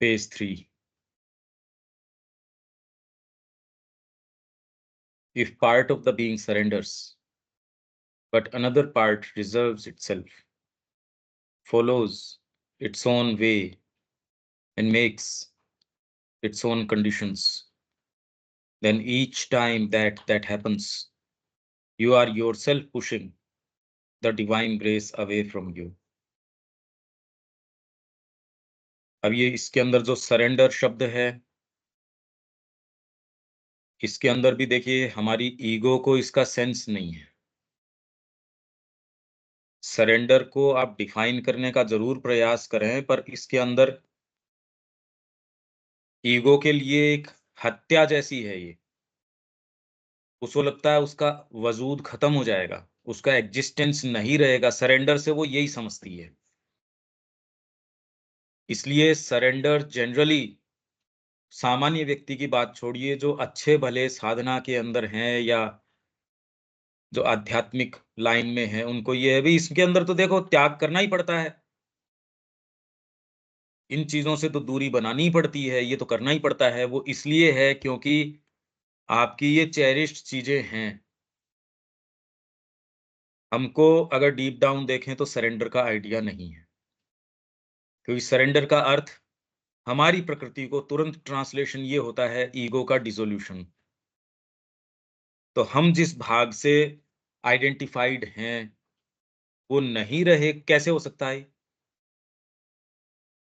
Page 3. If part of the being surrenders, but another part reserves itself, follows its own way, and makes its own conditions, then each time that happens, you are yourself pushing the divine grace away from you. अब ये इसके अंदर जो surrender शब्द है, इसके अंदर भी देखिए हमारी ईगो को इसका सेंस नहीं है। सरेंडर को आप डिफाइन करने का जरूर प्रयास करें, पर इसके अंदर ईगो के लिए एक हत्या जैसी है ये। उसको लगता है उसका वजूद खत्म हो जाएगा, उसका एग्जिस्टेंस नहीं रहेगा। सरेंडर से वो यही समझती है। इसलिए सरेंडर जनरली, सामान्य व्यक्ति की बात छोड़िए, जो अच्छे भले साधना के अंदर हैं या जो आध्यात्मिक लाइन में है, उनको ये है भी, इसके अंदर तो देखो त्याग करना ही पड़ता है। इन चीजों से तो दूरी बनानी ही पड़ती है, ये तो करना ही पड़ता है। वो इसलिए है क्योंकि आपकी ये चेरिश्ड चीजें हैं। हमको अगर डीप डाउन देखें तो सरेंडर का आइडिया नहीं है, क्योंकि सरेंडर का अर्थ हमारी प्रकृति को तुरंत ट्रांसलेशन ये होता है ईगो का डिसोल्यूशन। तो हम जिस भाग से आइडेंटिफाइड हैं वो नहीं रहे, कैसे हो सकता है?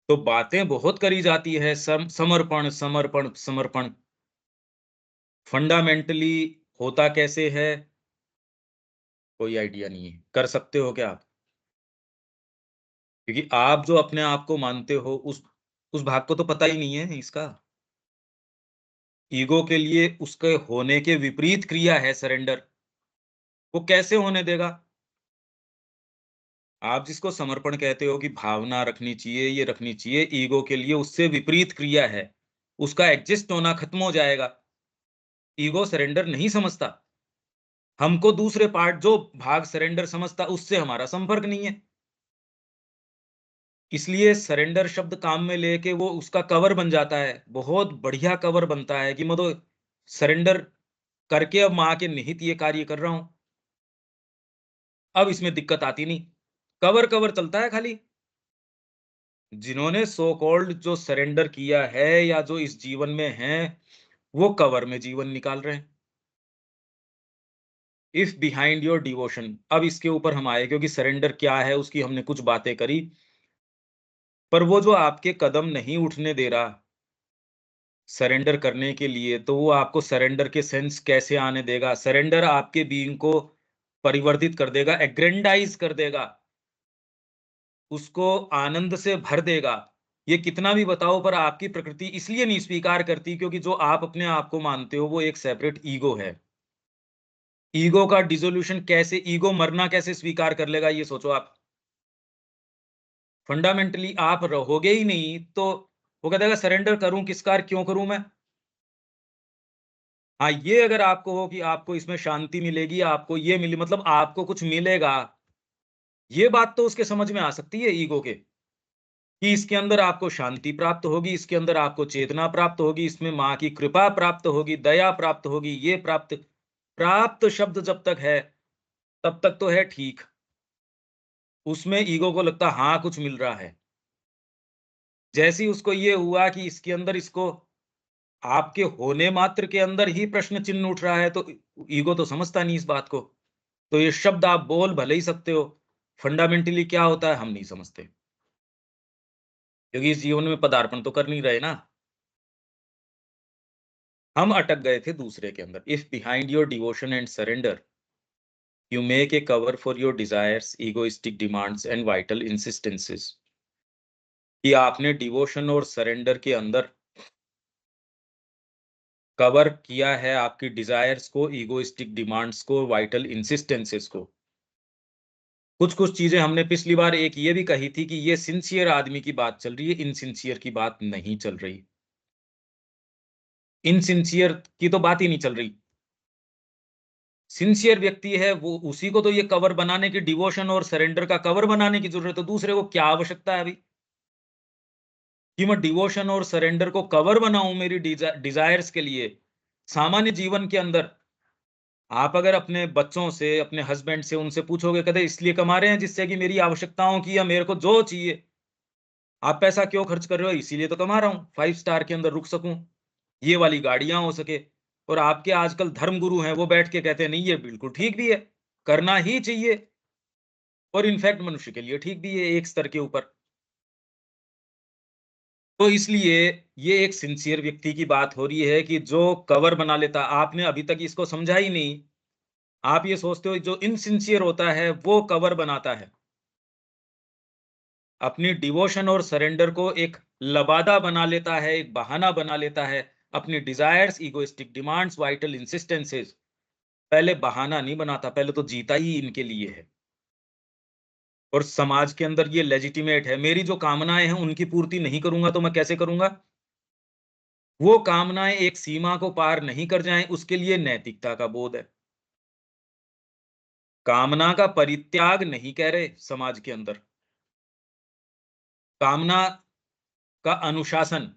तो बातें बहुत करी जाती है, समर्पण समर्पण समर्पण। फंडामेंटली होता कैसे है, कोई आइडिया नहीं है। कर सकते हो क्या आप? क्योंकि आप जो अपने आप को मानते हो, उस भाग को तो पता ही नहीं है इसका। ईगो के लिए उसके होने के विपरीत क्रिया है सरेंडर। वो कैसे होने देगा? आप जिसको समर्पण कहते हो कि भावना रखनी चाहिए, ये रखनी चाहिए, ईगो के लिए उससे विपरीत क्रिया है। उसका एग्जिस्ट होना खत्म हो जाएगा। ईगो सरेंडर नहीं समझता। हमको दूसरे पार्ट जो भाग सरेंडर समझता, उससे हमारा संपर्क नहीं है। इसलिए सरेंडर शब्द काम में लेके वो उसका कवर बन जाता है। बहुत बढ़िया कवर बनता है कि मैं तो सरेंडर करके अब मां के निहित ये कार्य कर रहा हूं। अब इसमें दिक्कत आती नहीं, कवर कवर चलता है खाली। जिन्होंने सो कॉल्ड जो सरेंडर किया है या जो इस जीवन में हैं, वो कवर में जीवन निकाल रहे हैं। इफ बिहाइंड योर डिवोशन, अब इसके ऊपर हम आए क्योंकि सरेंडर क्या है उसकी हमने कुछ बातें करी, पर वो जो आपके कदम नहीं उठने दे रहा सरेंडर करने के लिए, तो वो आपको सरेंडर के सेंस कैसे आने देगा? सरेंडर आपके बीइंग को परिवर्तित कर देगा, एग्रेंडाइज कर देगा, उसको आनंद से भर देगा। ये कितना भी बताओ, पर आपकी प्रकृति इसलिए नहीं स्वीकार करती क्योंकि जो आप अपने आप को मानते हो वो एक सेपरेट ईगो है। ईगो का डिसोल्यूशन कैसे, ईगो मरना कैसे स्वीकार कर लेगा, ये सोचो आप। फंडामेंटली आप रहोगे ही नहीं, तो वो कहता है सरेंडर करूं किसका, क्यों करूं मैं? हाँ, ये अगर आपको हो कि आपको इसमें शांति मिलेगी, आपको ये मिली, मतलब आपको कुछ मिलेगा, ये बात तो उसके समझ में आ सकती है ईगो के, कि इसके अंदर आपको शांति प्राप्त होगी, इसके अंदर आपको चेतना प्राप्त होगी, इसमें माँ की कृपा प्राप्त होगी, दया प्राप्त होगी। ये प्राप्त, प्राप्त शब्द जब तक है तब तक तो है ठीक। उसमें ईगो को लगता हाँ कुछ मिल रहा है। जैसे ही उसको ये हुआ कि इसके अंदर इसको आपके होने मात्र के अंदर ही प्रश्न चिन्ह उठ रहा है, तो ईगो तो समझता नहीं इस बात को। तो ये शब्द आप बोल भले ही सकते हो, फंडामेंटली क्या होता है हम नहीं समझते, क्योंकि इस जीवन में पदार्पण तो कर नहीं रहे ना। हम अटक गए थे दूसरे के अंदर। If behind your devotion and surrender you make a cover for your desires, egoistic demands and vital insistences, कि आपने डिवोशन और सरेंडर के अंदर कवर किया है आपकी डिजायर्स को, इगोइस्टिक डिमांड्स को, वाइटल इंसिस्टेंसेस को। कुछ कुछ चीजें हमने पिछली बार एक ये भी कही थी कि ये सिंसियर आदमी की बात चल रही है, इनसिंसियर की बात नहीं चल रही। इनसिंसियर की तो बात ही नहीं चल रही। सिंसियर व्यक्ति है वो, उसी को तो ये कवर बनाने की, डिवोशन और सरेंडर का कवर बनाने की जरूरत है। दूसरे को क्या आवश्यकता है अभी कि मैं डिवोशन और सरेंडर को कवर बनाऊं मेरी डिजायर्स के लिए। सामान्य जीवन के अंदर आप अगर अपने बच्चों से, अपने हस्बैंड से, उनसे पूछोगे, कहते इसलिए कमा रहे हैं जिससे कि मेरी आवश्यकताओं की या मेरे को जो चाहिए। आप पैसा क्यों खर्च कर रहे हो? इसीलिए तो कमा रहा हूं, 5 स्टार के अंदर रुक सकूं, ये वाली गाड़ियां हो सके। और आपके आजकल धर्म गुरु हैं, वो बैठ के कहते हैं नहीं ये बिल्कुल ठीक भी है, करना ही चाहिए, और इनफैक्ट मनुष्य के लिए ठीक भी है एक स्तर के ऊपर। तो इसलिए ये एक सिंसियर व्यक्ति की बात हो रही है कि जो कवर बना लेता। आपने अभी तक इसको समझा ही नहीं। आप ये सोचते हो जो इनसिंसियर होता है वो कवर बनाता है, अपनी डिवोशन और सरेंडर को एक लबादा बना लेता है, एक बहाना बना लेता है। अपनी डिजायर्स, इगोइस्टिक डिमांड्स, वाइटल इंसिस्टेंसेस, पहले बहाना नहीं बनाता, पहले तो जीता ही इनके लिए है। और समाज के अंदर ये लेजिटिमेट है, मेरी जो कामनाएं हैं उनकी पूर्ति नहीं करूंगा तो मैं कैसे करूंगा? वो कामनाएं एक सीमा को पार नहीं कर जाएं, उसके लिए नैतिकता का बोध है। कामना का परित्याग नहीं कह रहे समाज के अंदर, कामना का अनुशासन।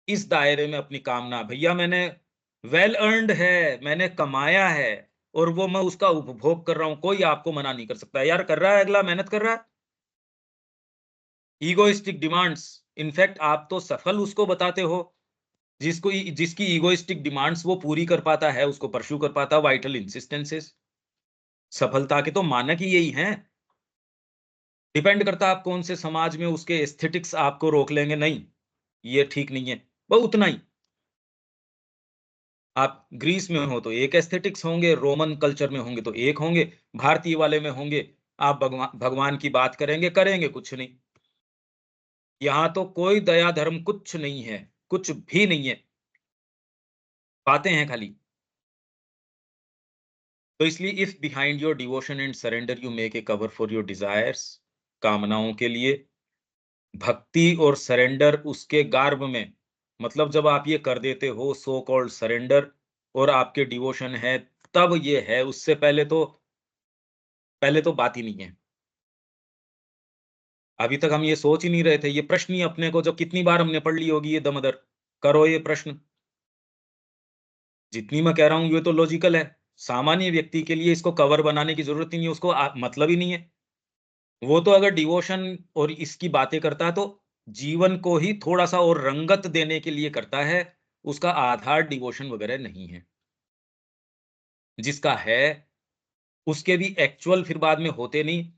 इस दायरे में अपनी कामना, भैया मैंने वेल अर्नड है, मैंने कमाया है, और वो मैं उसका उपभोग कर रहा हूं, कोई आपको मना नहीं कर सकता। यार कर रहा है अगला, मेहनत कर रहा है। ईगोइस्टिक डिमांड्स, इनफैक्ट आप तो सफल उसको बताते हो जिसकी ईगोइस्टिक डिमांड्स वो पूरी कर पाता है, उसको परस्यू कर पाता। वाइटल इंसिस्टेंसेस, सफलता के तो मानक ही यही हैं। डिपेंड करता है आप कौन से समाज में, उसके एस्थेटिक्स आपको रोक लेंगे, नहीं ये ठीक नहीं है, वो उतना ही। आप ग्रीस में हो तो एक एस्थेटिक्स होंगे, रोमन कल्चर में होंगे तो एक होंगे, भारतीय वाले में होंगे। आप भगवान भगवान की बात करेंगे, करेंगे कुछ नहीं। यहां तो कोई दया धर्म कुछ नहीं है, कुछ भी नहीं है, बातें हैं खाली। तो इसलिए if behind your devotion and surrender you make a cover for your desires, कामनाओं के लिए भक्ति और सरेंडर उसके गार्ब में, मतलब जब आप ये कर देते हो सो कॉल्ड सरेंडर और आपके डिवोशन है, तब ये है। उससे पहले तो बात ही नहीं है। अभी तक हम ये सोच ही नहीं रहे थे, ये प्रश्न ही अपने को, जो कितनी बार हमने पढ़ ली होगी ये दमदर, करो ये प्रश्न। जितनी मैं कह रहा हूं ये तो लॉजिकल है। सामान्य व्यक्ति के लिए इसको कवर बनाने की जरूरत ही नहीं है, उसको मतलब ही नहीं है। वो तो अगर डिवोशन और इसकी बातें करता है तो जीवन को ही थोड़ा सा और रंगत देने के लिए करता है, उसका आधार डिवोशन वगैरह नहीं है। जिसका है उसके भी एक्चुअल फिर बाद में होते नहीं,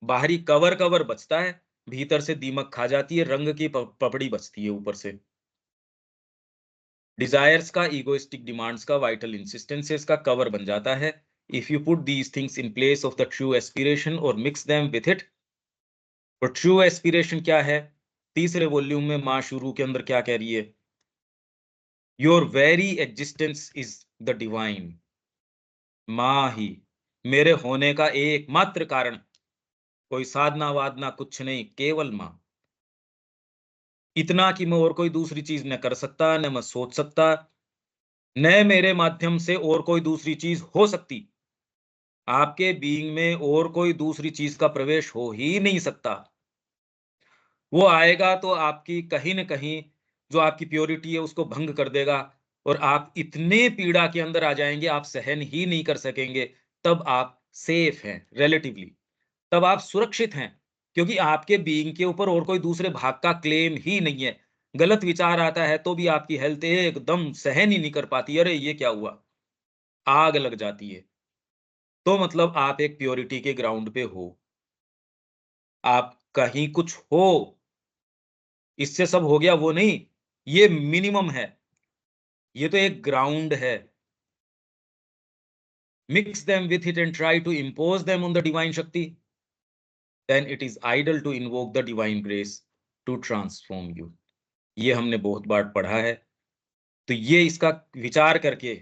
बाहरी कवर कवर बचता है, भीतर से दीमक खा जाती है, रंग की पपड़ी बचती है ऊपर से। डिजायर्स का, इगोइस्टिक डिमांड्स का, वाइटल इंसिस्टेंसेस का कवर बन जाता है। If you put these things in place of the true aspiration और मिक्स देम विथ इट। और ट्रू एस्पिरेशन क्या है? तीसरे वॉल्यूम में माँ शुरू के अंदर क्या कह रही है? Your very existence is the divine. माँ ही मेरे होने का एकमात्र कारण, कोई साधना वादना कुछ नहीं, केवल माँ। इतना कि मैं और कोई दूसरी चीज न कर सकता, न मैं सोच सकता, न मेरे माध्यम से और कोई दूसरी चीज हो सकती। आपके बीइंग में और कोई दूसरी चीज का प्रवेश हो ही नहीं सकता। वो आएगा तो आपकी कहीं न कहीं जो आपकी प्योरिटी है उसको भंग कर देगा, और आप इतने पीड़ा के अंदर आ जाएँगे, आप सहन ही नहीं कर सकेंगे। तब आप सेफ हैं रिलेटिवली, तब आप सुरक्षित हैं, क्योंकि आपके बीइंग के ऊपर और कोई दूसरे भाग का क्लेम ही नहीं है। गलत विचार आता है तो भी आपकी हेल्थ एकदम सहन ही नहीं कर पाती, अरे ये क्या हुआ? आग लग जाती है। तो मतलब आप एक प्योरिटी के ग्राउंड पे हो। आप कहीं कुछ हो, इससे सब हो गया वो नहीं, ये मिनिमम है, ये तो एक ग्राउंड है। Mix them with it and try to impose them on the divine Shakti, then it is idle to invoke the divine grace to transform you. ये हमने बहुत बार पढ़ा है। तो ये इसका विचार करके,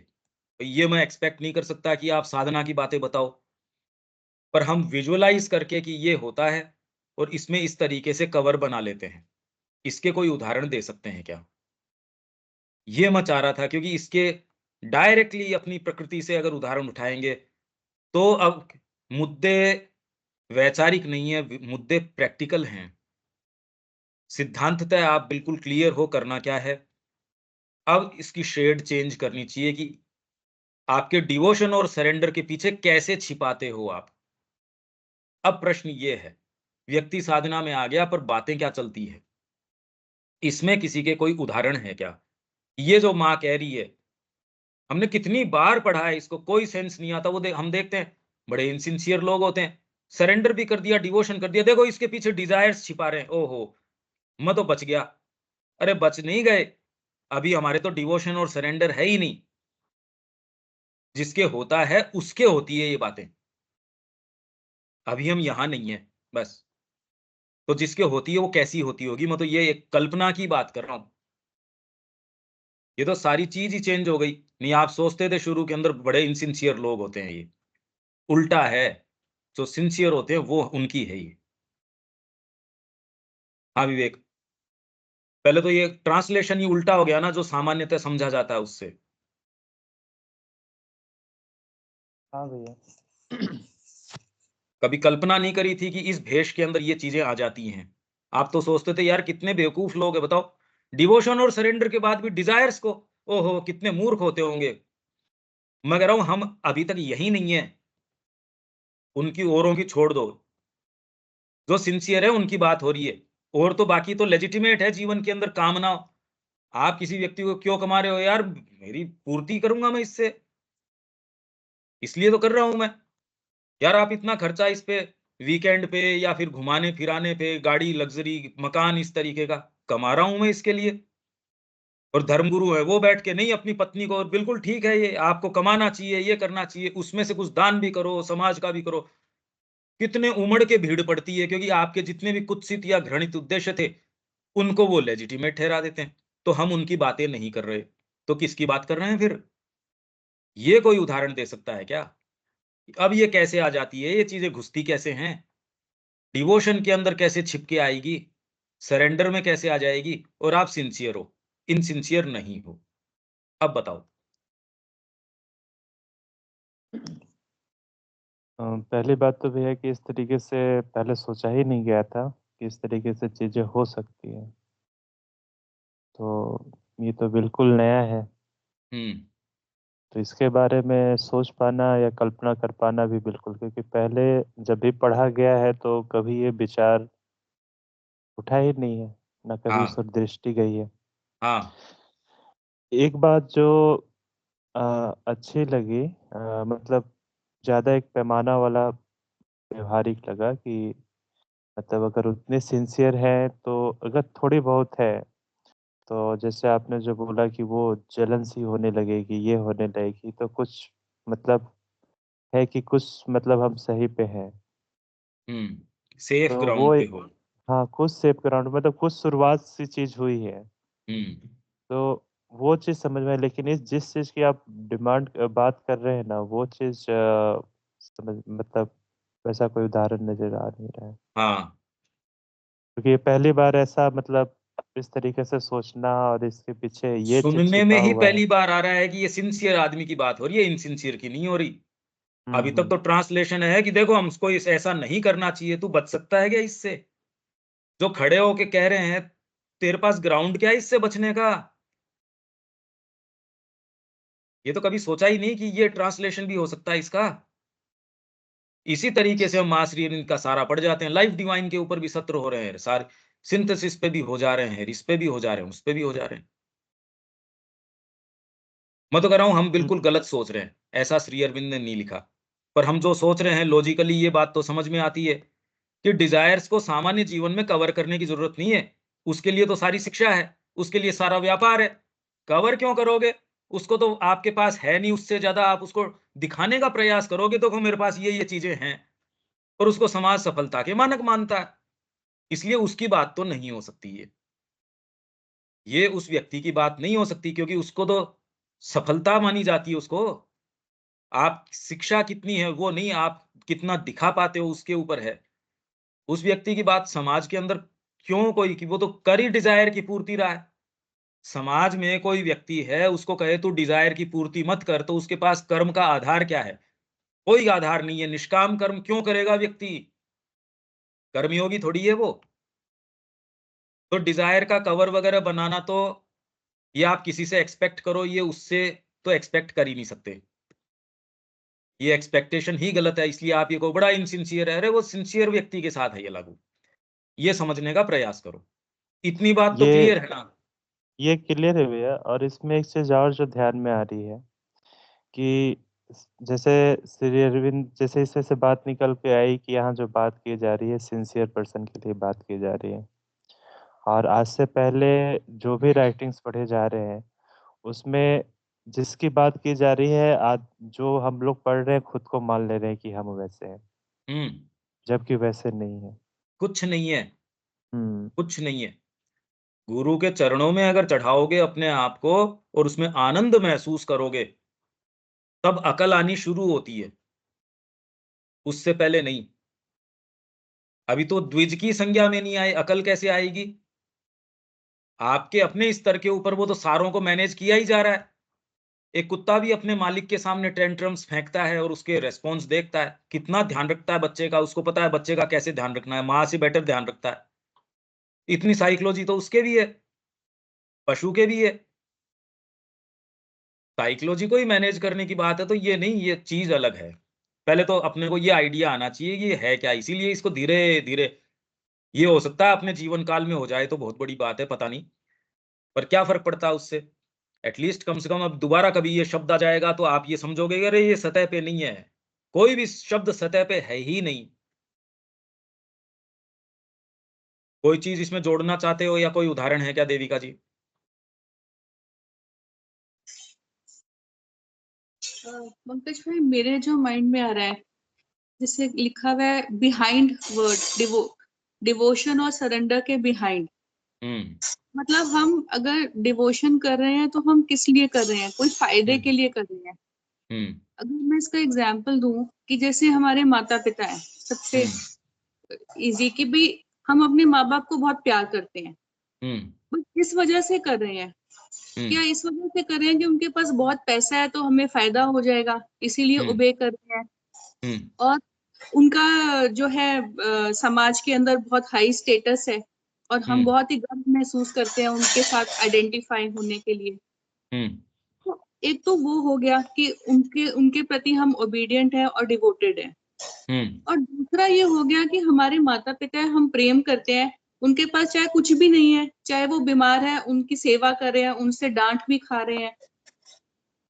ये मैं एक्सपेक्ट नहीं कर सकता कि आप साधना की बातें बताओ, पर हम विजुअलाइज करके कि ये होता है और इसमें इस तरीके से कवर बना लेते हैं। इसके कोई उदाहरण दे सकते हैं क्या? ये मैं चाह रहा था, क्योंकि इसके डायरेक्टली अपनी प्रकृति से अगर उदाहरण उठाएंगे तो अब मुद्दे वैचारिक नहीं है, मुद्दे प्रैक्टिकल हैं। सिद्धांततः आप बिल्कुल क्लियर हो करना क्या है। अब इसकी शेड चेंज करनी चाहिए कि आपके डिवोशन और सरेंडर के पीछे कैसे छिपाते हो आप। अब प्रश्न ये है, व्यक्ति साधना में आ गया पर बातें क्या चलती है? इसमें किसी के कोई उदाहरण है क्या? ये जो माँ कह रही है, हमने कितनी बार पढ़ा है इसको, कोई सेंस नहीं आता। हम देखते हैं, बड़े इनसिंसियर लोग होते हैं, सरेंडर भी कर दिया, डिवोशन कर दिया, देखो इसके पीछे डिजायर्स छिपा रहे हैं। ओहो! मैं तो बच गया। अरे बच नहीं गए, अभी हमारे तो डिवोशन और सरेंडर है ही नहीं। जिसके होता है उसके होती है ये बातें। अभी हम यहाँ नहीं है, बस। तो जिसके होती है वो कैसी होती होगी? मैं तो ये एक कल्पना की बात कर रहा हूँ। ये तो सारी चीज ही चेंज हो गई। नहीं, आप सोचते थे शुरू के अंदर बड़े इनसिंसियर लोग होते हैं ये। उल्टा है, जो सिंसियर होते हैं वो उनकी है ये। हाँ, विवेक। पहले तो ये ट्रांसलेशन ही उल्टा हो गया ना, जो सामान्यतः समझा जाता है उससे। हाँ भैया। कभी कल्पना नहीं करी थी कि इस भेष के अंदर ये चीजें आ जाती हैं। आप तो सोचते थे यार कितने बेवकूफ लोग हैं, बताओ। डिवोशन और सरेंडर के बाद भी डिजायर्स को, ओहो कितने मूर्ख होते होंगे। मैं कह रहा हूं हम अभी तक यही नहीं है। उनकी औरों की छोड़ दो, जो सिंसियर है उनकी बात हो रही है। और तो बाकी तो लेजिटिमेट है जीवन के अंदर कामना। आप किसी व्यक्ति को क्यों कमा रहे हो यार? मेरी पूर्ति करूंगा मैं इससे, इसलिए तो कर रहा हूं मैं। यार आप इतना खर्चा इस पे, वीकेंड पे या फिर घुमाने फिराने पे, गाड़ी, लग्जरी, मकान, इस तरीके का कमा रहा हूं मैं इसके लिए। और धर्मगुरु है वो बैठ के, नहीं अपनी पत्नी को, बिल्कुल ठीक है ये आपको कमाना चाहिए, ये करना चाहिए, उसमें से कुछ दान भी करो, समाज का भी करो। कितने उमड़ के भीड़ पड़ती है, क्योंकि आपके जितने भी कुत्सित या घृणित उद्देश्य थे उनको वो लेजिटिमेट ठहरा देते हैं। तो हम उनकी बातें नहीं कर रहे, तो किसकी बात कर रहे हैं फिर? ये कोई उदाहरण दे सकता है क्या? अब ये कैसे आ जाती है, ये चीजें घुसती कैसे हैं? डिवोशन के अंदर कैसे छिप के आएगी? सरेंडर में कैसे आ जाएगी? और आप सिंसियर हो, इनसिंसियर नहीं हो। अब बताओ। पहली बात तो भैया कि इस तरीके से पहले सोचा ही नहीं गया था कि इस तरीके से चीज़ें हो सकती हैं। तो ये तो बिल्कुल नया है। हम्म। तो इसके बारे में सोच पाना या कल्पना कर पाना भी बिल्कुल, क्योंकि पहले जब भी पढ़ा गया है तो कभी ये विचार उठा ही नहीं है, ना कभी इस हाँ। ओर दृष्टि गई है। हाँ। एक बात जो अच्छी लगी, मतलब ज़्यादा एक पैमाना वाला व्यवहारिक लगा कि मतलब अगर उतने सिंसियर हैं तो अगर थोड़ी बहुत है, तो जैसे आपने जो बोला कि वो जलन सी होने लगेगी, ये होने लगेगी, तो कुछ मतलब है कि कुछ मतलब हम सही पे हैं। सेफ तो वो ग्राउंड पे हो। हाँ, कुछ सेफ ग्राउंड मतलब कुछ शुरुआत सी चीज़ हुई है। हम्म। तो वो चीज़ समझ में आई, लेकिन इस जिस चीज़ की आप बात कर रहे हैं ना, वो चीज़ समझ मतलब वैसा कोई उदाहरण नज़र आ नहीं रहा है। हाँ। क्योंकि ये पहली बार ऐसा मतलब इस तरीके से सोचना और इसके पीछे ये चीज़ सुनने में छिपा ही हुआ है। पहली बार आ रहा है कि ये सिंसियर आदमी की बात हो रही है, इनसिंसियर की नहीं हो रही। हुँ, अभी तक हुँ। तो ट्रांसलेशन है कि देखो हमको इस ऐसा नहीं करना चाहिए, तू बच सकता है क्या इससे? जो खड़े होके कह रहे हैं, तेरे पास ग्राउंड क्या है इससे बचने का? ये तो कभी सोचा ही नहीं कि ये ट्रांसलेशन भी हो सकता है इसका। इसी तरीके से हम मास रीडिंग का सारा पढ़ जाते हैं, लाइफ डिवाइन के ऊपर भी सत्र हो रहे हैं सारे, सिंथेसिस पे भी हो जा रहे हैं, इस पे भी हो जा रहे हैं, उस पे भी हो जा रहे हैं। मैं तो कह रहा हूँ हम हुँ, बिल्कुल गलत सोच रहे हैं, ऐसा श्री अरविंद ने नहीं लिखा। पर हम जो सोच रहे हैं लॉजिकली, ये बात तो समझ में आती है कि डिजायर्स को सामान्य जीवन में कवर करने की जरूरत नहीं है। उसके लिए तो सारी शिक्षा है, उसके लिए सारा व्यापार है। कवर क्यों करोगे? उसको तो आपके पास है नहीं, उससे ज्यादा आप उसको दिखाने का प्रयास करोगे, तो मेरे पास ये चीजें हैं। और उसको समाज सफलता के मानक मानता है, इसलिए उसकी बात तो नहीं हो सकती है। ये उस व्यक्ति की बात नहीं हो सकती, क्योंकि उसको तो सफलता मानी जाती है उसको। आप शिक्षा कितनी है वो नहीं, आप कितना दिखा पाते हो उसके ऊपर है। उस व्यक्ति की बात समाज के अंदर क्यों कोई की, वो तो कर ही डिजायर की पूर्ति रहा है। समाज में कोई व्यक्ति है, उसको कहे तू डिजायर की पूर्ति मत कर, तो उसके पास कर्म का आधार क्या है? कोई आधार नहीं है। निष्काम कर्म क्यों करेगा व्यक्ति? कर्मयोगी थोड़ी है वो। तो डिजायर का कवर वगैरह बनाना तो ये आप किसी से एक्सपेक्ट करो, ये उससे तो एक्सपेक्ट कर ही नहीं सकते। ये एक्सपेक्टेशन ही गलत है, इसलिए आप ये को बड़ा इनसिंसियर है। अरे वो सिंसियर व्यक्ति के साथ है ये लागू। ये समझने का प्रयास करो। इतनी बात तो ये क्लियर है ना? ये क्लियर है भैया, और इसमें एक चीज़ और जो ध्यान में आ रही है कि जैसे श्री अरविंद, जैसे इसमें से बात निकल के आई कि यहाँ जो बात की जा रही है सिंसियर पर्सन के लिए बात की जा रही है, और आज से पहले जो भी राइटिंग्स पढ़े जा रहे हैं, उसमें जिसकी बात की जा रही है, आज जो हम लोग पढ़ रहे हैं खुद को मान ले रहे हैं कि हम वैसे हैं, हम्म। जबकि वैसे नहीं है। कुछ नहीं है, हुँ, कुछ नहीं है। गुरु के चरणों में अगर चढ़ाओगे अपने आप को और उसमें आनंद महसूस करोगे, तब अकल आनी शुरू होती है, उससे पहले नहीं। अभी तो द्विज की संज्ञा में नहीं आए, अकल कैसे आएगी? आपके अपने स्तर के ऊपर वो तो सारों को मैनेज किया ही जा रहा है। एक कुत्ता भी अपने मालिक के सामने टेंट्रम्स फेंकता है और उसके रेस्पॉन्स देखता है, कितना ध्यान रखता है बच्चे का, उसको पता है बच्चे का कैसे ध्यान रखना है, माँ से बेटर ध्यान रखता है। इतनी साइकोलॉजी तो उसके भी है, पशु के भी है। साइकोलॉजी को ही मैनेज करने की बात है तो ये नहीं, ये चीज अलग है। पहले तो अपने को ये आइडिया आना चाहिए कि ये है क्या, इसीलिए इसको धीरे धीरे, ये हो सकता है अपने जीवन काल में हो जाए तो बहुत बड़ी बात है, पता नहीं, पर क्या फर्क पड़ता है उससे। एटलीस्ट कम से कम अब दोबारा कभी ये शब्द आ जाएगा तो आप ये समझोगे कि अरे ये सतह पे नहीं है। कोई भी शब्द सतह पे है ही नहीं। कोई चीज इसमें जोड़ना चाहते हो या कोई उदाहरण है क्या देविका जी? पंकज भाई, मेरे जो माइंड में आ रहा है, जैसे लिखा हुआ है बिहाइंड वर्ड डिवोशन और सरेंडर के बिहाइंड। हम्म। मतलब हम अगर डिवोशन कर रहे हैं तो हम किस लिए कर रहे हैं? कोई फायदे हम्म। के लिए कर रहे हैं। हम्म। अगर मैं इसका एग्जाम्पल दूं कि जैसे हमारे माता पिता है, सबसे हम्म। इजी कि भी हम अपने माँ बाप को बहुत प्यार करते हैं, हम्म। बट किस वजह से कर रहे हैं? क्या हम्म। इस वजह से कर रहे हैं कि उनके पास बहुत पैसा है तो हमें फायदा हो जाएगा, इसीलिए हम्म। ओबे कर रहे हैं? हम्म। और उनका जो है समाज के अंदर बहुत हाई स्टेटस है और हम हम्म। बहुत ही गर्व महसूस करते हैं उनके साथ आइडेंटिफाई होने के लिए। हम्म। तो एक तो वो हो गया कि उनके उनके प्रति हम ओबीडियंट हैं और डिवोटेड हैं। हम्म। और दूसरा ये हो गया कि हमारे माता पिता है, हम प्रेम करते हैं, उनके पास चाहे कुछ भी नहीं है, चाहे वो बीमार है, उनकी सेवा कर रहे हैं, उनसे डांट भी खा रहे हैं।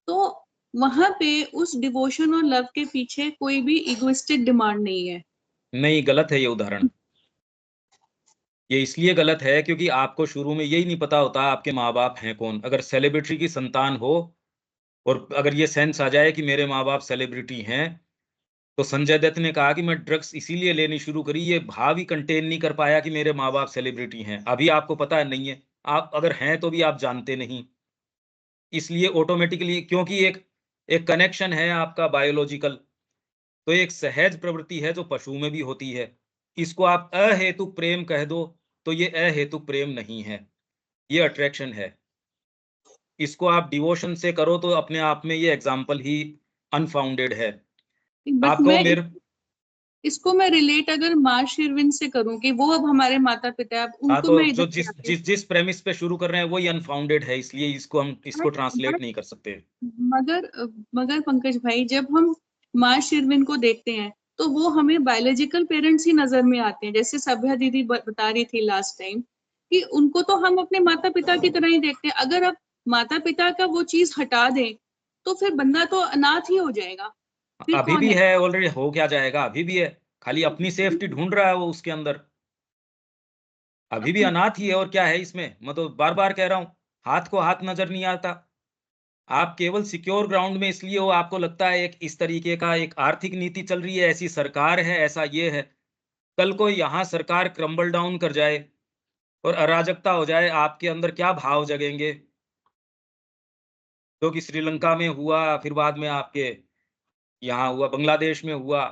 तो वहां पे उस डिवोशन और लव के पीछे कोई भी इगोइस्टिक डिमांड नहीं है। नहीं, गलत है ये उदाहरण। ये इसलिए गलत है क्योंकि आपको शुरू में यही नहीं पता होता आपके माँ बाप हैं कौन। अगर सेलिब्रिटी की संतान हो और अगर ये सेंस आ जाए कि मेरे माँ बाप सेलिब्रिटी हैं, तो संजय दत्त ने कहा कि मैं ड्रग्स इसीलिए लेनी शुरू करी, ये भाव ही कंटेन नहीं कर पाया कि मेरे माँ बाप सेलिब्रिटी हैं। अभी आपको पता है नहीं है, आप अगर हैं तो भी आप जानते नहीं। इसलिए ऑटोमेटिकली, क्योंकि एक एक कनेक्शन है आपका बायोलॉजिकल, तो एक सहज प्रवृत्ति है जो पशु में भी होती है। इसको आप अहेतुक प्रेम कह दो तो ये अहेतुक प्रेम नहीं है, ये अट्रैक्शन है। इसको आप डिवोशन से करो तो अपने आप में ये एग्जाम्पल ही अनफाउंडेड है। बट आपको मैं मेरे, इसको मैं रिलेट अगर माँ शेरविन से करूं कि वो अब हमारे माता पिता है, अब हाँ, उनको तो मैं इधर जो ले जिस आके, जिस जिस प्रेमिस पे शुरू कर रहे हैं वही अनफाउंडेड है, इसलिए इसको हम इसको बट ट्रांसलेट बट नहीं कर सकते। मगर मगर पंकज भाई, जब हम माँ शेरविन को देखते हैं तो वो हमें बायोलॉजिकल पेरेंट्स ही नजर में आते हैं। जैसे सभ्या दीदी बता रही थी लास्ट टाइम कि उनको तो हम अपने माता पिता की तरह ही देखते हैं। अगर अब माता पिता का वो चीज हटा दें तो फिर बंदा तो अनाथ ही हो जाएगा, फिर अभी कौन भी है? है, ऑलरेडी हो क्या जाएगा, अभी भी है। खाली अपनी सेफ्टी ढूंढ रहा है वो उसके अंदर। अभी भी अनाथ ही है, और क्या है इसमें? मैं तो बार बार कह रहा हूँ, हाथ को हाथ नजर नहीं आता। आप केवल सिक्योर ग्राउंड में इसलिए हो, आपको लगता है एक इस तरीके का एक आर्थिक नीति चल रही है, ऐसी सरकार है, ऐसा ये है। कल को यहाँ सरकार क्रम्बल डाउन कर जाए और अराजकता हो जाए, आपके अंदर क्या भाव जगेंगे? जो कि श्रीलंका में हुआ, फिर बाद में आपके यहाँ हुआ, बांग्लादेश में हुआ।